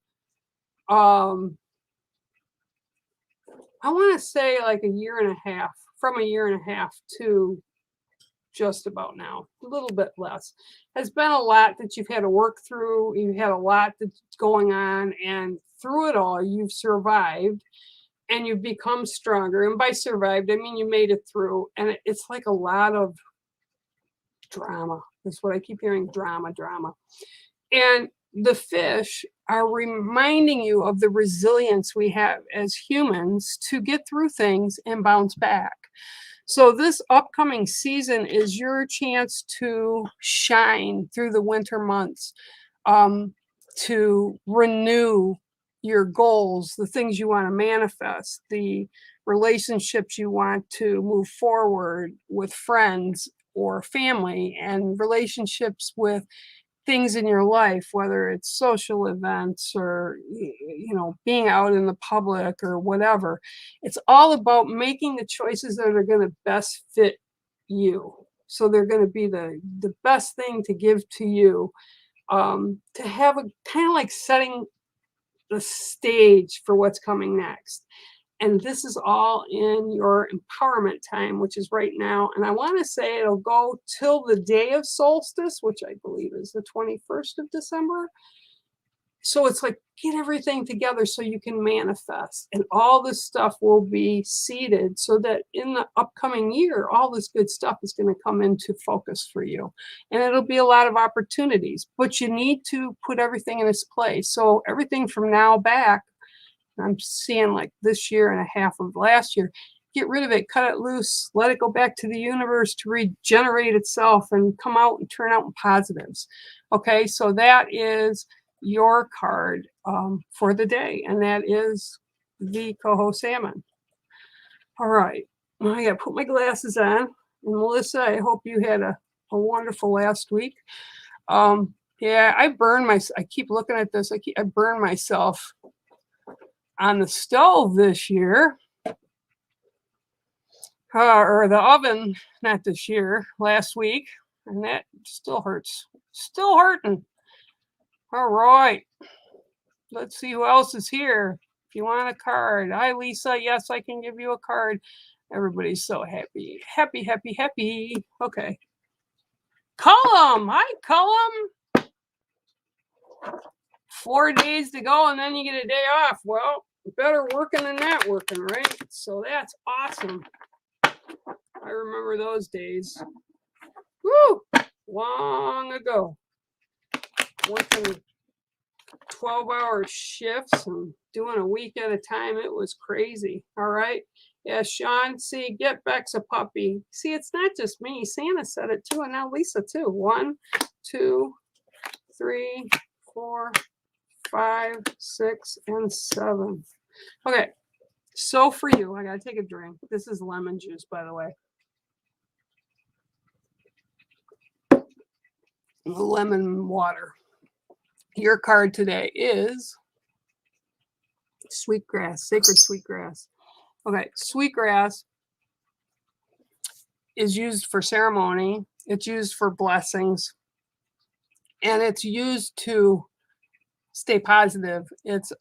I want to say like a year and a half, from a year and a half to just about now, a little bit less. Has been a lot that you've had to work through. You've had a lot that's going on, and through it all, you've survived and you've become stronger. And by survived, I mean you made it through. And it's like a lot of drama. That's what I keep hearing, drama, drama. And the fish are reminding you of the resilience we have as humans to get through things and bounce back. So this upcoming season is your chance to shine through the winter months, to renew your goals, the things you want to manifest, the relationships you want to move forward with friends or family, and relationships with things in your life, whether it's social events or being out in the public or whatever. It's all about making the choices that are going to best fit you. So they're going to be the best thing to give to you, to have a kind of like setting the stage for what's coming next. And this is all in your empowerment time, which is right now. And I want to say it'll go till the day of solstice, which I believe is the 21st of December. So it's like, get everything together so you can manifest. And all this stuff will be seeded so that in the upcoming year, all this good stuff is going to come into focus for you. And it'll be a lot of opportunities. But you need to put everything in its place. So everything from now back, I'm seeing like this year and a half of last year, get rid of it, cut it loose, let it go back to the universe to regenerate itself and come out and turn out in positives. Okay, so that is your card for the day, and that is the coho salmon. All right, well, I gotta put my glasses on. And Melissa, I hope you had a wonderful last week. Yeah, I keep looking at this. I burned myself on the stove this year, or the oven, not this year, last week, and that still hurts. Still hurting. All right, let's see who else is here. If you want a card, hi Lisa. Yes, I can give you a card. Everybody's so happy, happy, happy, happy. Okay, Cullum. Hi, Cullum. 4 days to go, and then you get a day off. Well, better working than not working, right? So that's awesome. I remember those days. Woo! Long ago. Working 12-hour shifts and doing a week at a time. It was crazy. All right. Yeah, Sean, see, get Bex a puppy. See, it's not just me. Santa said it too, and now Lisa too. 1, 2, 3, 4, 5, 6, and 7. Okay. So for you, I gotta take a drink. This is lemon juice, by the way. Lemon water. Your card today is sweetgrass, sacred sweetgrass. Okay, sweetgrass is used for ceremony. It's used for blessings, and it's used to stay positive. It's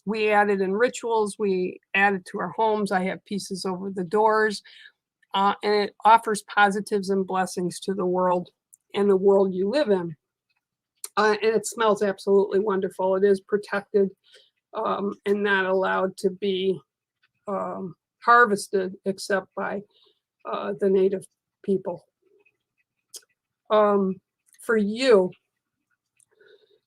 we add it in rituals. We add it to our homes. I have pieces over the doors, and it offers positives and blessings to the world and the world you live in. And it smells absolutely wonderful. It is protected and not allowed to be harvested except by the native people. For you,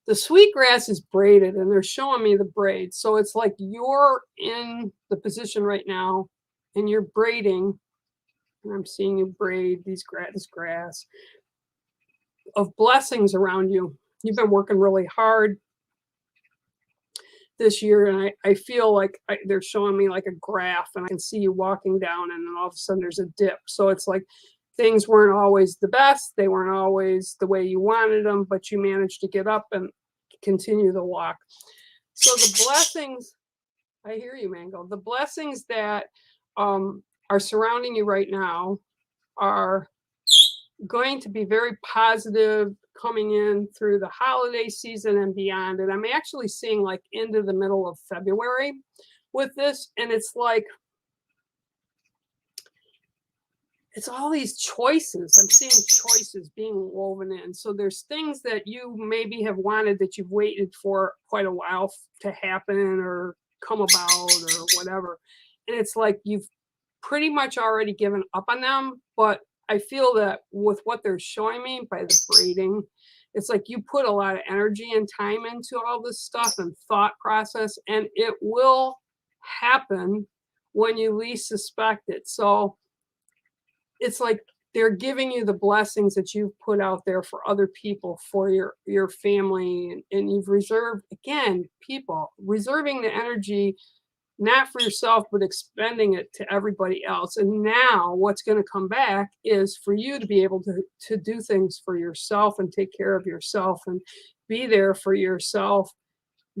the sweetgrass is braided, and they're showing me the braid. So it's like you're in the position right now, and you're braiding. And I'm seeing you braid this grass of blessings around you. You've been working really hard this year, and I feel like they're showing me like a graph, and I can see you walking down, and then all of a sudden there's a dip. So it's like things weren't always the best. They weren't always the way you wanted them, but you managed to get up and continue the walk. So the blessings, I hear you, Mango. The blessings that are surrounding you right now are going to be very positive coming in through the holiday season and beyond. And I'm actually seeing like into the middle of February with this. And it's like it's all these choices. I'm seeing choices being woven in. So there's things that you maybe have wanted that you've waited for quite a while to happen or come about or whatever. And it's like you've pretty much already given up on them. But I feel that with what they're showing me by the braiding, it's like you put a lot of energy and time into all this stuff and thought process, and it will happen when you least suspect it. So it's like they're giving you the blessings that you've put out there for other people, for your family, and you've reserved, again, people reserving the energy not for yourself but expending it to everybody else. And now what's going to come back is for you to be able to do things for yourself and take care of yourself and be there for yourself,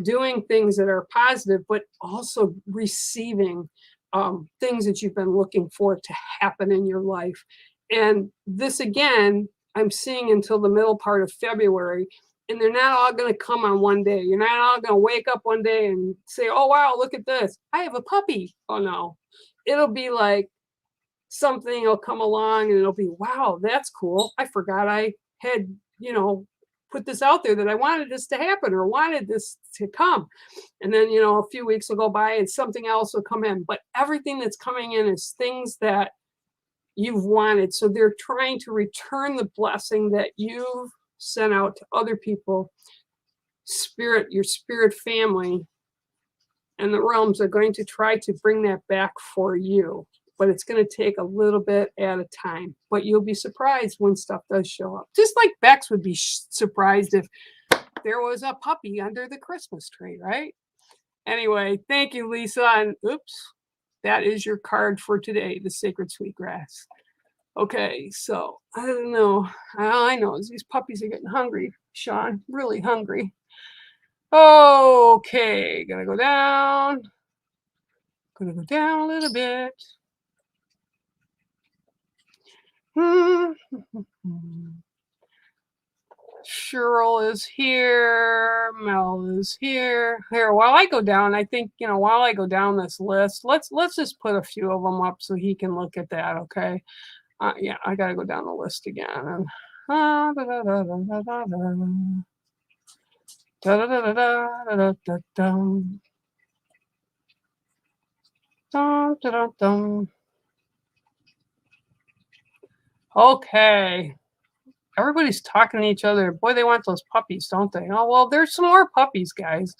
doing things that are positive, but also receiving things that you've been looking for to happen in your life. And this, again, I'm seeing until the middle part of February, and they're not all going to come on one day. You're not all going to wake up one day and say, oh, wow, look at this. I have a puppy. Oh, no. It'll be like something will come along and it'll be, wow, that's cool. I forgot I had, put this out there that I wanted this to happen or wanted this to come. And then, a few weeks will go by and something else will come in. But everything that's coming in is things that you've wanted. So they're trying to return the blessing that you've sent out to other people. Your spirit family and the realms are going to try to bring that back for you. But it's going to take a little bit at a time. But you'll be surprised when stuff does show up. Just like Bex would be surprised if there was a puppy under the Christmas tree, right? Anyway, thank you, Lisa. And oops, that is your card for today, the Sacred Sweetgrass. Okay, so I don't know. All I know is these puppies are getting hungry, Sean, really hungry. Okay, gonna go down. Gonna go down a little bit. Cheryl is here. Mel is here. Here, while I go down, I think, while I go down this list, let's just put a few of them up so he can look at that, okay? Yeah, I gotta go down the list again. Okay. Everybody's talking to each other. Boy, they want those puppies, don't they? Oh, well, there's some more puppies, guys.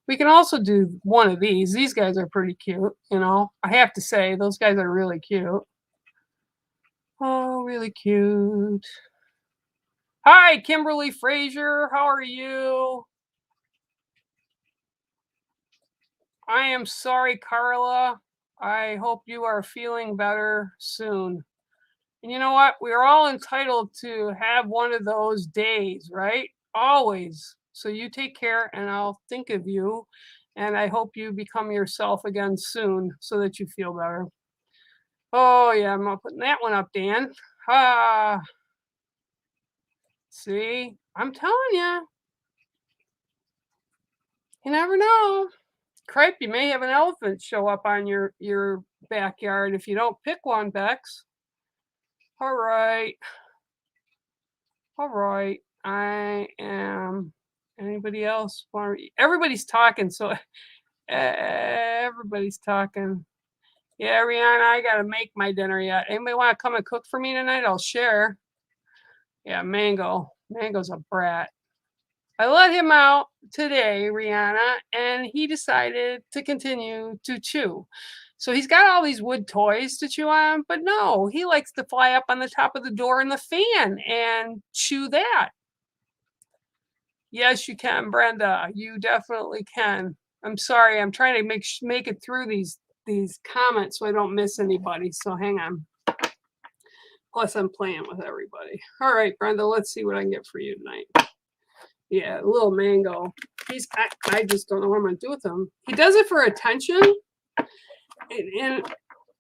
We can also do one of these. These guys are pretty cute, I have to say, those guys are really cute. Oh, really cute. Hi, Kimberly Frazier. How are you? I am sorry, Carla. I hope you are feeling better soon. And you know what? We are all entitled to have one of those days, right? Always. So you take care and I'll think of you. And I hope you become yourself again soon so that you feel better. Oh, yeah, I'm not putting that one up, Dan. See, I'm telling you. You never know. Cripe, you may have an elephant show up on your backyard if you don't pick one, Bex. All right. I am. Anybody else? Everybody's talking, so everybody's talking. Yeah, Rihanna, I gotta make my dinner yet. Anybody want to come and cook for me tonight? I'll share. Yeah, Mango. Mango's a brat. I let him out today, Rihanna, and he decided to continue to chew. So he's got all these wood toys to chew on, but no, he likes to fly up on the top of the door and the fan and chew that. Yes, you can, Brenda. You definitely can. I'm sorry. I'm trying to make it through these comments so I don't miss anybody. So hang on. Plus, I'm playing with everybody. All right, Brenda, let's see what I can get for you tonight. Yeah, little Mango. I just don't know what I'm going to do with him. He does it for attention. And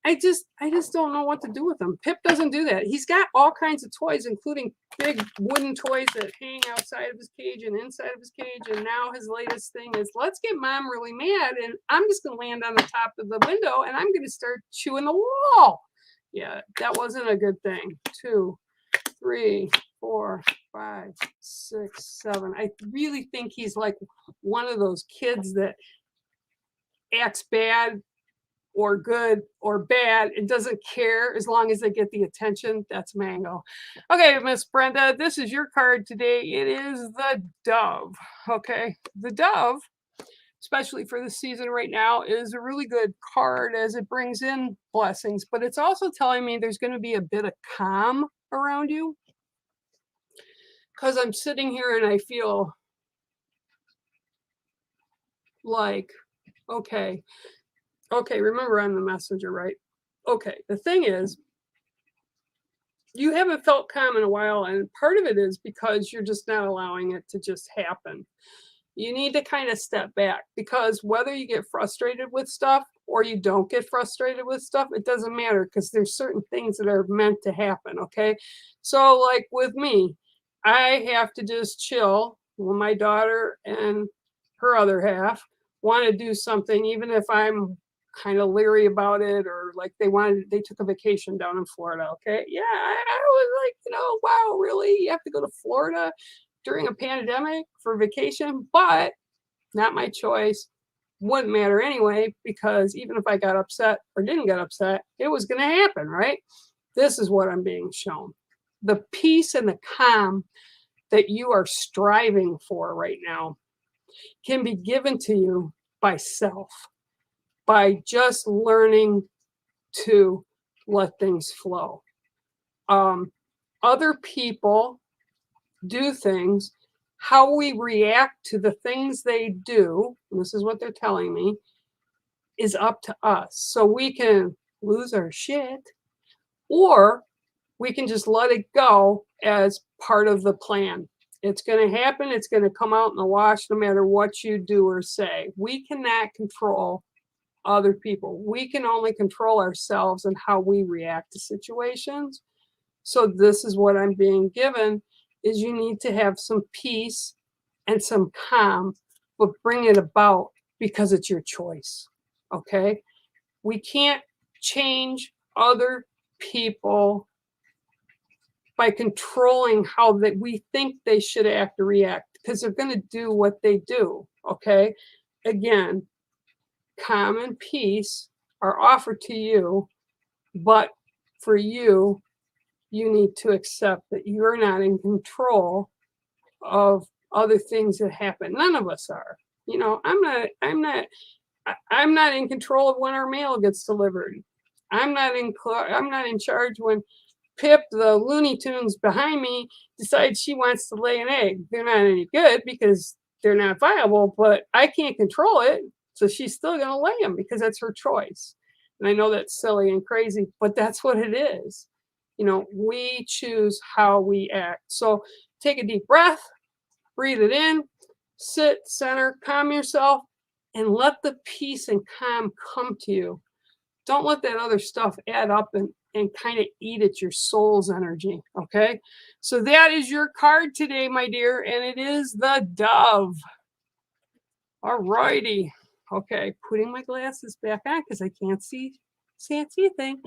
I just don't know what to do with him. Pip doesn't do that. He's got all kinds of toys, including big wooden toys that hang outside of his cage and inside of his cage. And now his latest thing is, let's get Mom really mad. And I'm just going to land on the top of the window and I'm going to start chewing the wall. Yeah, that wasn't a good thing. 2, 3, 4, 5, 6, 7. I really think he's like one of those kids that acts bad or good or bad. It doesn't care as long as they get the attention. That's Mango. Okay, Miss Brenda, this is your card today. It is the Dove. Okay, the Dove, especially for the season right now, is a really good card as it brings in blessings, but it's also telling me there's going to be a bit of calm around you, because I'm sitting here and I feel like, okay, remember I'm the messenger, right? Okay, the thing is, you haven't felt calm in a while, and part of it is because you're just not allowing it to just happen. You need to kind of step back, because whether you get frustrated with stuff or you don't get frustrated with stuff, it doesn't matter, because there's certain things that are meant to happen, okay? So like with me, I have to just chill when my daughter and her other half want to do something, even if I'm kind of leery about it, or like they took a vacation down in Florida, okay? Yeah, I was like, wow, really? You have to go to Florida during a pandemic for vacation? But not my choice. Wouldn't matter anyway, because even if I got upset or didn't get upset, it was going to happen, right? This is what I'm being shown. The peace and the calm that you are striving for right now can be given to you by self, by just learning to let things flow. Other people do things. How we react to the things they do, and this is what they're telling me, is up to us. So we can lose our shit, or we can just let it go as part of the plan. It's going to happen. It's going to come out in the wash no matter what you do or say. We cannot control other people. We can only control ourselves and how we react to situations. So this is what I'm being given, is you need to have some peace and some calm, but bring it about because it's your choice, okay? We can't change other people by controlling how we think they should act or react, because they're going to do what they do, okay? Again, calm and peace are offered to you, but for you, you need to accept that you're not in control of other things that happen. None of us are. I'm not in control of when our mail gets delivered. I'm not in charge when Pip, the Looney Tunes behind me, decides she wants to lay an egg. They're not any good because they're not viable, but I can't control it. So she's still going to lay them because that's her choice. And I know that's silly and crazy, but that's what it is. We choose how we act. So take a deep breath, breathe it in, sit, center, calm yourself, and let the peace and calm come to you. Don't let that other stuff add up and kind of eat at your soul's energy, okay? So that is your card today, my dear, and it is the Dove. All righty. Okay, putting my glasses back on because I can't see a thing.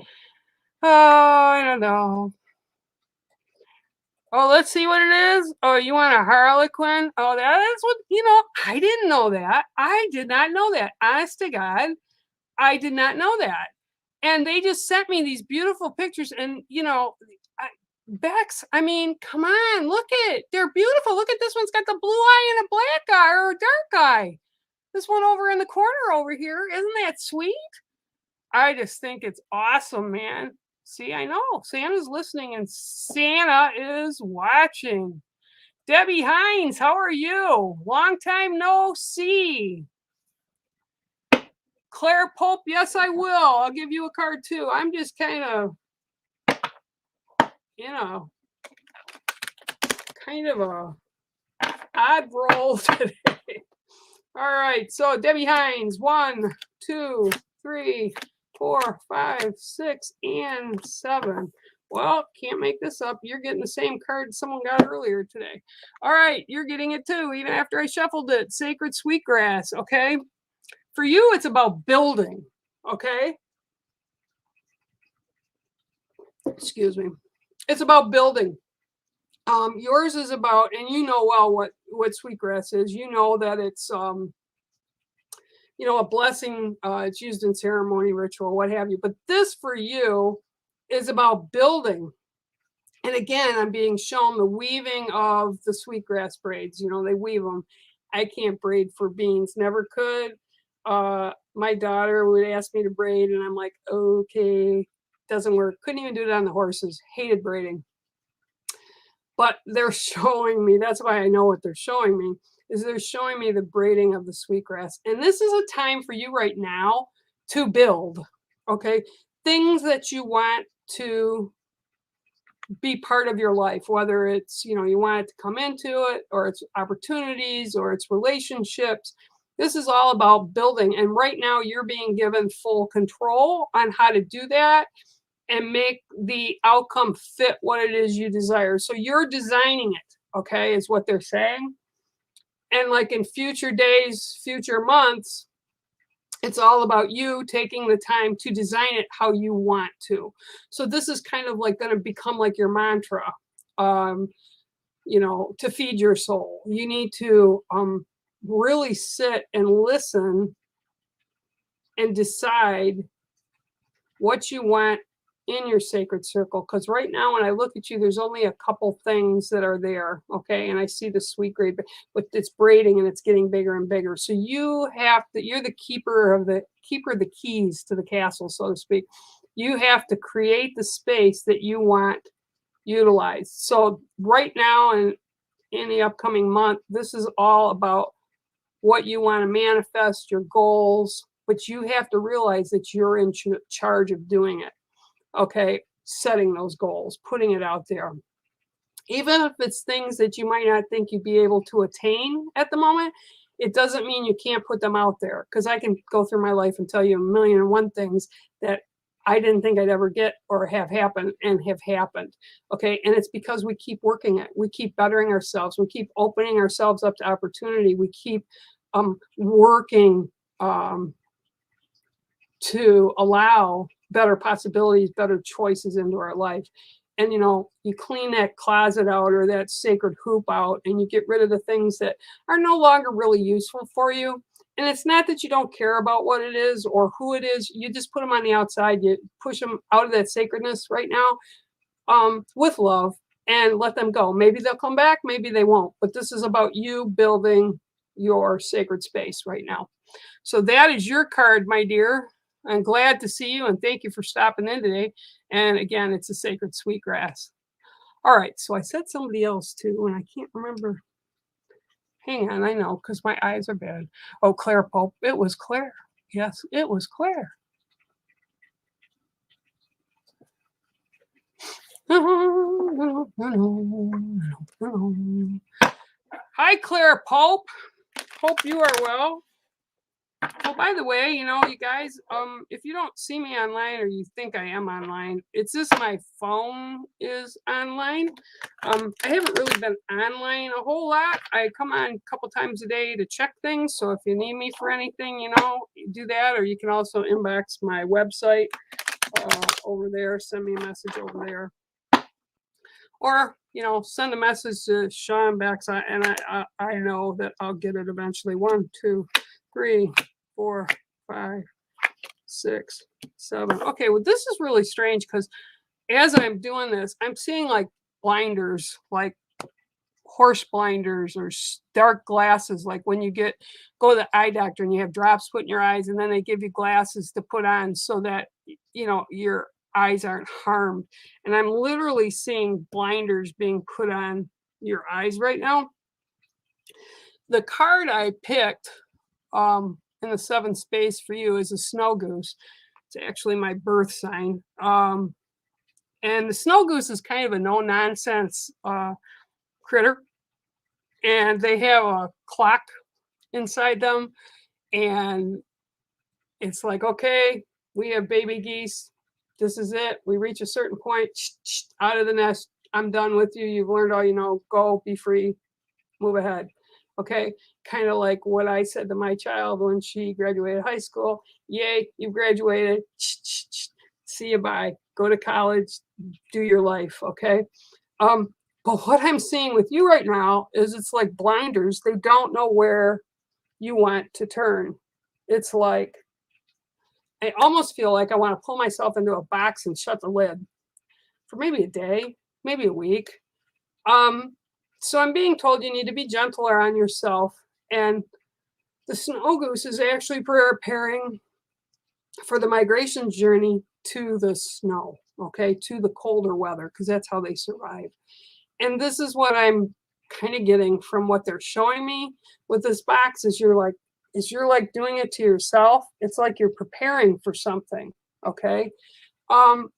Oh, I don't know. Oh, let's see what it is. Oh, you want a Harlequin? Oh, that is what, I didn't know that. I did not know that. Honest to God, I did not know that. And they just sent me these beautiful pictures. And, Bex, I mean, come on, look at it. They're beautiful. Look at this one's got the blue eye and a black eye or a dark eye. This one over in the corner over here. Isn't that sweet? I just think it's awesome, man. See, I know Santa's listening and Santa is watching. Debbie Hines, how are you? Long time no see. Claire Pope, yes, I will. I'll give you a card too. I'm just kind of, kind of a odd roll today. All right, so Debbie Hines, 1, 2, 3, 4, 5, 6, and 7. Well, can't make this up. You're getting the same card someone got earlier today. All right, you're getting it too, even after I shuffled it. Sacred Sweetgrass, okay? For you, it's about building, okay? excuse me, it's about building. Yours is about, and you know well what sweetgrass is. You know that it's a blessing. It's used in ceremony, ritual, what have you. But this for you is about building. And again, I'm being shown the weaving of the sweetgrass braids. They weave them. I can't braid for beans, never could. My daughter would ask me to braid, and I'm like, okay, doesn't work. Couldn't even do it on the horses. Hated braiding. But they're showing me, that's why I know what they're showing me, is they're showing me the braiding of the sweetgrass. And this is a time for you right now to build, okay? Things that you want to be part of your life, whether it's, you want it to come into it, or it's opportunities, or it's relationships. This is all about building. And right now you're being given full control on how to do that and make the outcome fit what it is you desire. So you're designing it, okay, is what they're saying. And like in future days, future months, it's all about you taking the time to design it how you want to. So this is kind of like going to become like your mantra, to feed your soul. You need to really sit and listen and decide what you want in your sacred circle. Because right now, when I look at you, there's only a couple things that are there, okay? And I see the sweet grade, but it's braiding and it's getting bigger and bigger. So you're the keeper of the keys to the castle, so to speak. You have to create the space that you want utilized. So right now and in the upcoming month, this is all about what you want to manifest, your goals, but you have to realize that you're in charge of doing it. Okay, setting those goals, putting it out there. Even if it's things that you might not think you'd be able to attain at the moment, it doesn't mean you can't put them out there. Because I can go through my life and tell you 1,000,001 things that I didn't think I'd ever get or have happen and have happened. Okay, and it's because we keep working it. We keep bettering ourselves. We keep opening ourselves up to opportunity. We keep working to allow better possibilities, better choices into our life. And you clean that closet out or that sacred hoop out, and you get rid of the things that are no longer really useful for you. And it's not that you don't care about what it is or who it is. You just put them on the outside. You push them out of that sacredness right now with love and let them go. Maybe they'll come back, maybe they won't. But this is about you building your sacred space right now. So that is your card, my dear. I'm glad to see you, and thank you for stopping in today. And again, it's a sacred sweetgrass. All right, so I said somebody else too, and I can't remember. Hang on, I know, because my eyes are bad. Oh, Claire Pope. It was Claire. Yes, it was Claire. Hi, Claire Pope. Hope you are well. Oh, by the way, you guys, if you don't see me online or you think I am online, it's just my phone is online. I haven't really been online a whole lot. I come on a couple times a day to check things. So if you need me for anything, do that. Or you can also inbox my website over there. Send me a message over there. Or, send a message to Sean Bax, and I know that I'll get it eventually. 1, 2, 3, 4, 5, 6, 7. Okay, well, this is really strange because as I'm doing this, I'm seeing like blinders, like horse blinders or dark glasses, like when you go to the eye doctor and you have drops put in your eyes, and then they give you glasses to put on so that your eyes aren't harmed. And I'm literally seeing blinders being put on your eyes right now. The card I picked in the 7th space for you is a snow goose. It's actually my birth sign. And the snow goose is kind of a no-nonsense critter. And they have a clock inside them. And it's like, okay, we have baby geese. This is it. We reach a certain point, out of the nest. I'm done with you. You've learned all you know. Go, be free, move ahead. Okay, kind of like what I said to my child when she graduated high school. Yay, you graduated. See you, bye. Go to college, do your life, okay? But what I'm seeing with you right now is it's like blinders. They don't know where you want to turn. It's like, I almost feel like I want to pull myself into a box and shut the lid for maybe a day, maybe a week. So I'm being told you need to be gentler on yourself. And the snow goose is actually preparing for the migration journey to the snow, okay, to the colder weather, because that's how they survive. And this is what I'm kind of getting from what they're showing me with this box is you're like doing it to yourself. It's like you're preparing for something, okay? And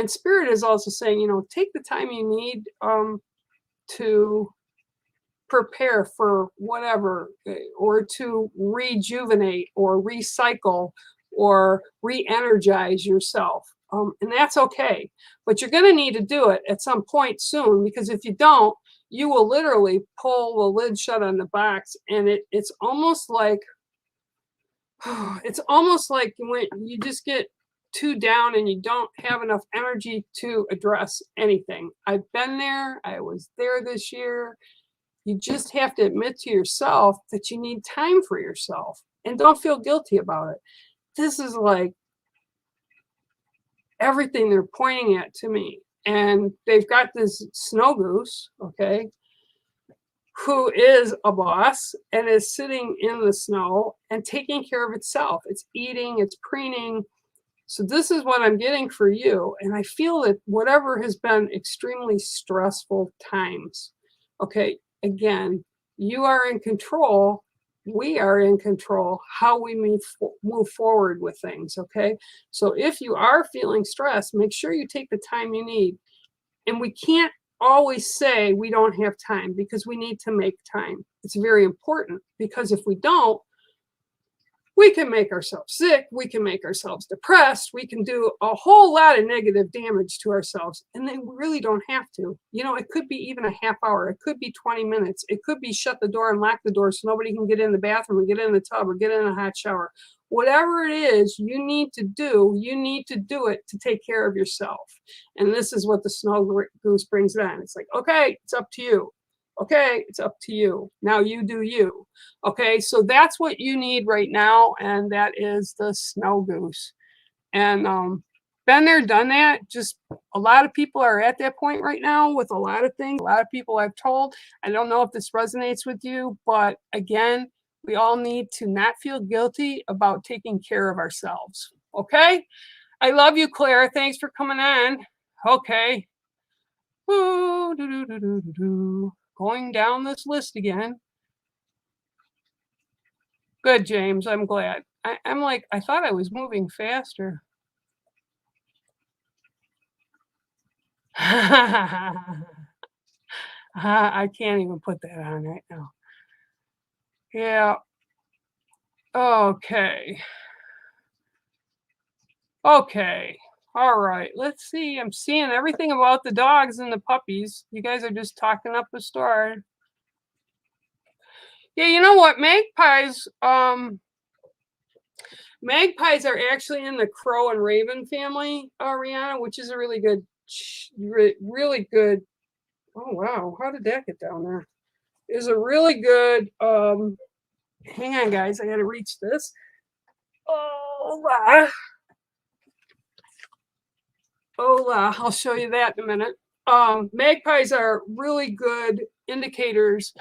Spirit is also saying, take the time you need to prepare for whatever, or to rejuvenate or recycle or re-energize yourself. And that's okay. But you're going to need to do it at some point soon, because if you don't, you will literally pull the lid shut on the box. And it's almost like when you just get too down and you don't have enough energy to address anything. I've been there. I was there this year. You just have to admit to yourself that you need time for yourself and don't feel guilty about it. This is like everything they're pointing at to me. And they've got this snow goose, okay, who is a boss and is sitting in the snow and taking care of itself. It's eating, it's preening. So this is what I'm getting for you. And I feel that whatever has been extremely stressful times, okay, again, you are in control. We are in control how we move forward with things, okay? So if you are feeling stressed, make sure you take the time you need. And we can't always say we don't have time, because we need to make time. It's very important, because if we don't, we can make ourselves sick, we can make ourselves depressed, we can do a whole lot of negative damage to ourselves, and then we really don't have to. It could be even a half hour, it could be 20 minutes, it could be shut the door and lock the door so nobody can get in the bathroom or get in the tub or get in a hot shower. Whatever it is you need to do it to take care of yourself. And this is what the snow goose brings on. It's like, okay, it's up to you. Okay, it's up to you. Now you do you. Okay, so that's what you need right now, and that is the snow goose. And been there, done that. Just a lot of people are at that point right now with a lot of things. A lot of people I've told. I don't know if this resonates with you, but again, we all need to not feel guilty about taking care of ourselves. Okay? I love you, Claire. Thanks for coming on. Okay. Ooh, going down this list again. Good, James. I'm glad. I'm like, I thought I was moving faster. I can't even put that on right now. Yeah. Okay. Okay. All right. Let's see. I'm seeing everything about the dogs and the puppies. You guys are just talking up a storm. Yeah, you know what? Magpies are actually in the crow and raven family, Rihanna, which is a really good, really good. Oh, wow. How did that get down there? Is a really good, hang on, guys. I got to reach this. Hola. I'll show you that in a minute. Magpies are really good indicators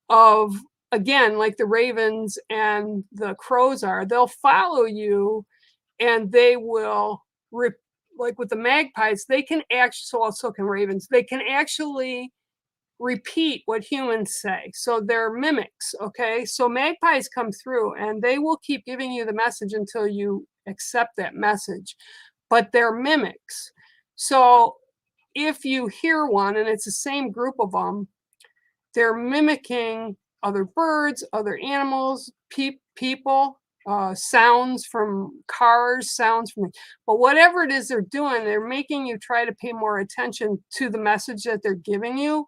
of, again, like the ravens and the crows are. They'll follow you, and they will, like with the magpies, they can actually, so can ravens, they can actually repeat what humans say. So they're mimics, okay? So magpies come through, and they will keep giving you the message until you accept that message. But they're mimics. So if you hear one, and it's the same group of them, they're mimicking other birds, other animals, people, sounds from cars, but whatever it is they're doing, they're making you try to pay more attention to the message that they're giving you.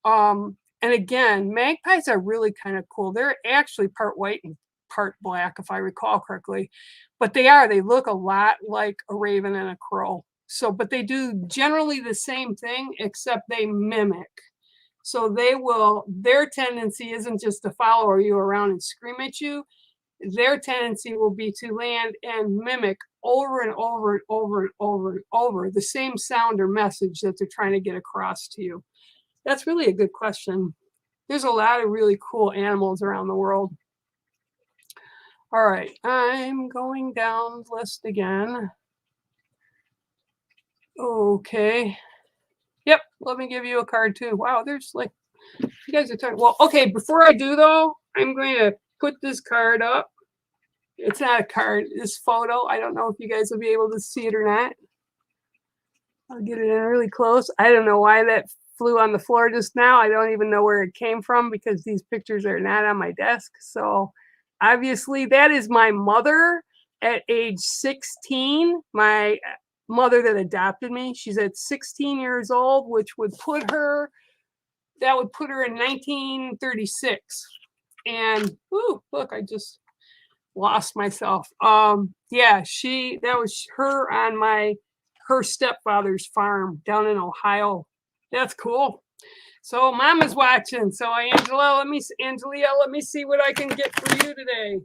And again, magpies are really kind of cool. They're actually part white and part black, if I recall correctly. But they look a lot like a raven and a crow. So, but they do generally the same thing, except they mimic. So their tendency isn't just to follow you around and scream at you. Their tendency will be to land and mimic over and over and over and over and over the same sound or message that they're trying to get across to you. That's really a good question. There's a lot of really cool animals around the world. All right, I'm going down the list again. Okay. Yep, let me give you a card too. Wow, there's like, you guys are talking. Well, okay, before I do though, I'm going to put this card up. It's not a card, this photo. I don't know if you guys will be able to see it or not. I'll get it in really close. I don't know why that flew on the floor just now. I don't even know where it came from because these pictures are not on my desk. So obviously that is my mother at age 16. My mother that adopted me. She's at 16 years old, which would put her, that would put her in 1936. And ooh, look, I just lost myself. Yeah, that was her on her stepfather's farm down in Ohio. That's cool. So mom is watching. So Angelia, let me see what I can get for you today.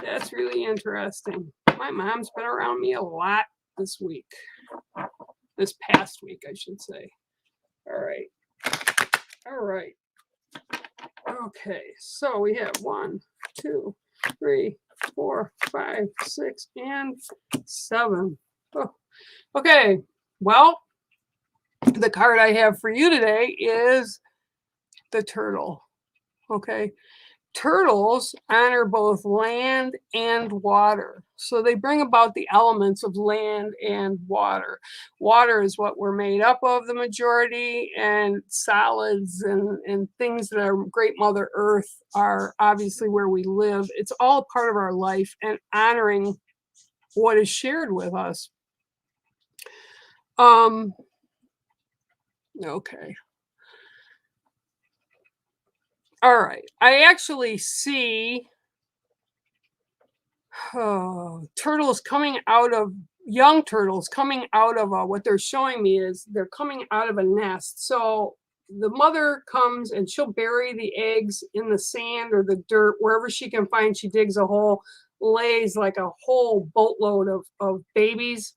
That's really interesting. My mom's been around me a lot this past week, I should say. All right. Okay, so we have 1, 2, 3, 4, 5, 6, and 7. Oh. Okay, well, the card I have for you today is the turtle. Okay, turtles honor both land and water. So they bring about the elements of land and water. Water is what we're made up of, the majority, and solids and things that are Great Mother Earth are obviously where we live. It's all part of our life and honoring what is shared with us. Okay. All right. I actually see turtles coming out of, young turtles coming out of what they're showing me is they're coming out of a nest. So the mother comes and she'll bury the eggs in the sand or the dirt, wherever she can find. She digs a hole, lays like a whole boatload of babies,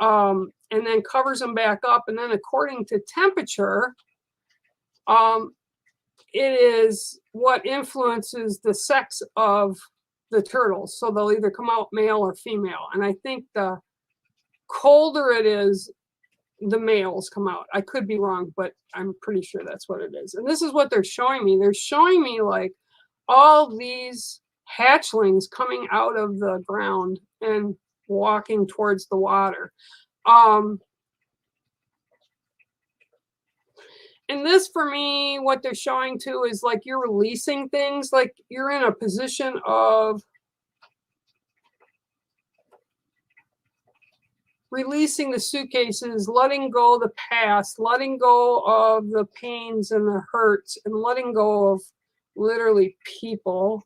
and then covers them back up. And then according to temperature, it is what influences the sex of the turtles. So they'll either come out male or female. And I think the colder it is, the males come out. I could be wrong, but I'm pretty sure that's what it is. And this is what they're showing me. They're showing me like all these hatchlings coming out of the ground and walking towards the water. And this, for me, what they're showing too is like you're releasing things, like you're in a position of releasing the suitcases, letting go of the past, letting go of the pains and the hurts, and letting go of literally people.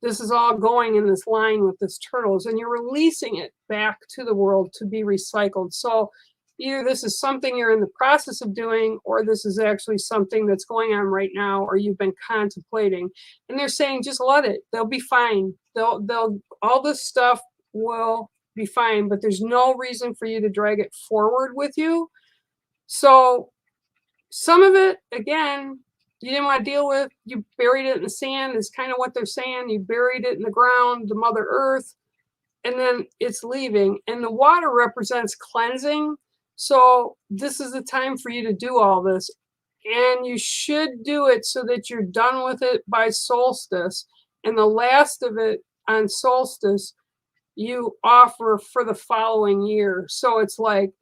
This is all going in this line with this turtles, and you're releasing it back to the world to be recycled. So either this is something you're in the process of doing, or this is actually something that's going on right now, or you've been contemplating. And they're saying, just let it. They'll be fine. They'll all this stuff will be fine, but there's no reason for you to drag it forward with you. So some of it, again, you didn't want to deal with. You buried it in the sand is kind of what they're saying. You buried it in the ground, the Mother Earth, and then it's leaving. And the water represents cleansing. So this is the time for you to do all this. And you should do it so that you're done with it by solstice. And the last of it on solstice, you offer for the following year. So it's like,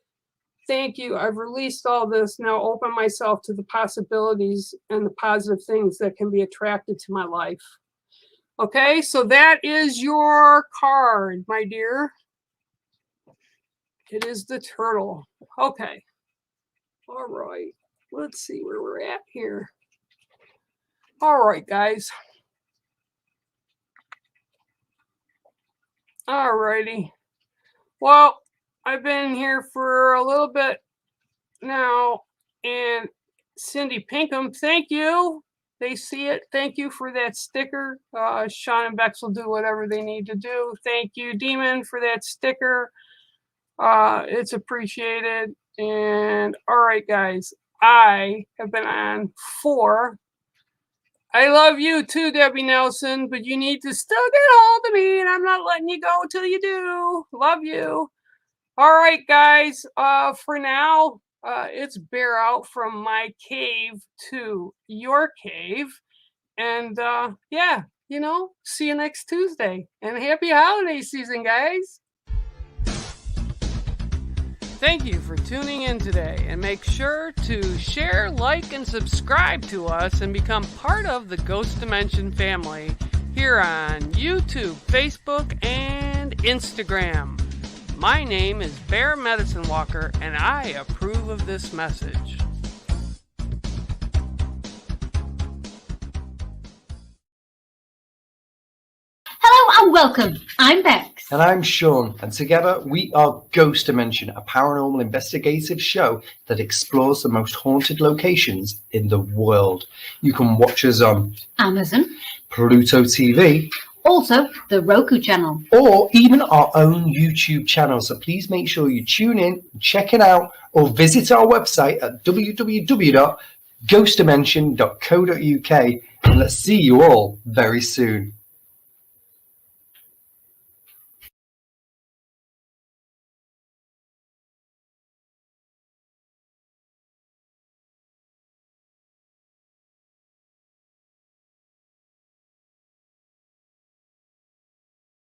thank you, I've released all this. Now open myself to the possibilities and the positive things that can be attracted to my life. Okay, so that is your card, my dear. It is the turtle. Okay. All right. Let's see where we're at here. All right, guys. Alrighty. Well, I've been here for a little bit now, and Cindy Pinkham, thank you. They see it. Thank you for that sticker. Sean and Bex will do whatever they need to do. Thank you, Demon, for that sticker. It's appreciated. And all right, guys, I have been on 4. I love you too, Debbie Nelson, but you need to still get hold of me, and I'm not letting you go till you do. Love you. All right, guys. For now, it's bear out from my cave to your cave. And yeah, see you next Tuesday. And happy holiday season, guys. Thank you for tuning in today, and make sure to share, like, and subscribe to us and become part of the Ghost Dimension family here on YouTube, Facebook, and Instagram. My name is Bear Medicine Walker, and I approve of this message. Hello and welcome. I'm Bex. And I'm Sean, and together we are Ghost Dimension, a paranormal investigative show that explores the most haunted locations in the world. You can watch us on Amazon, Pluto TV, also the Roku channel, or even our own YouTube channel. So please make sure you tune in, check it out, or visit our website at www.ghostdimension.co.uk, and let's see you all very soon.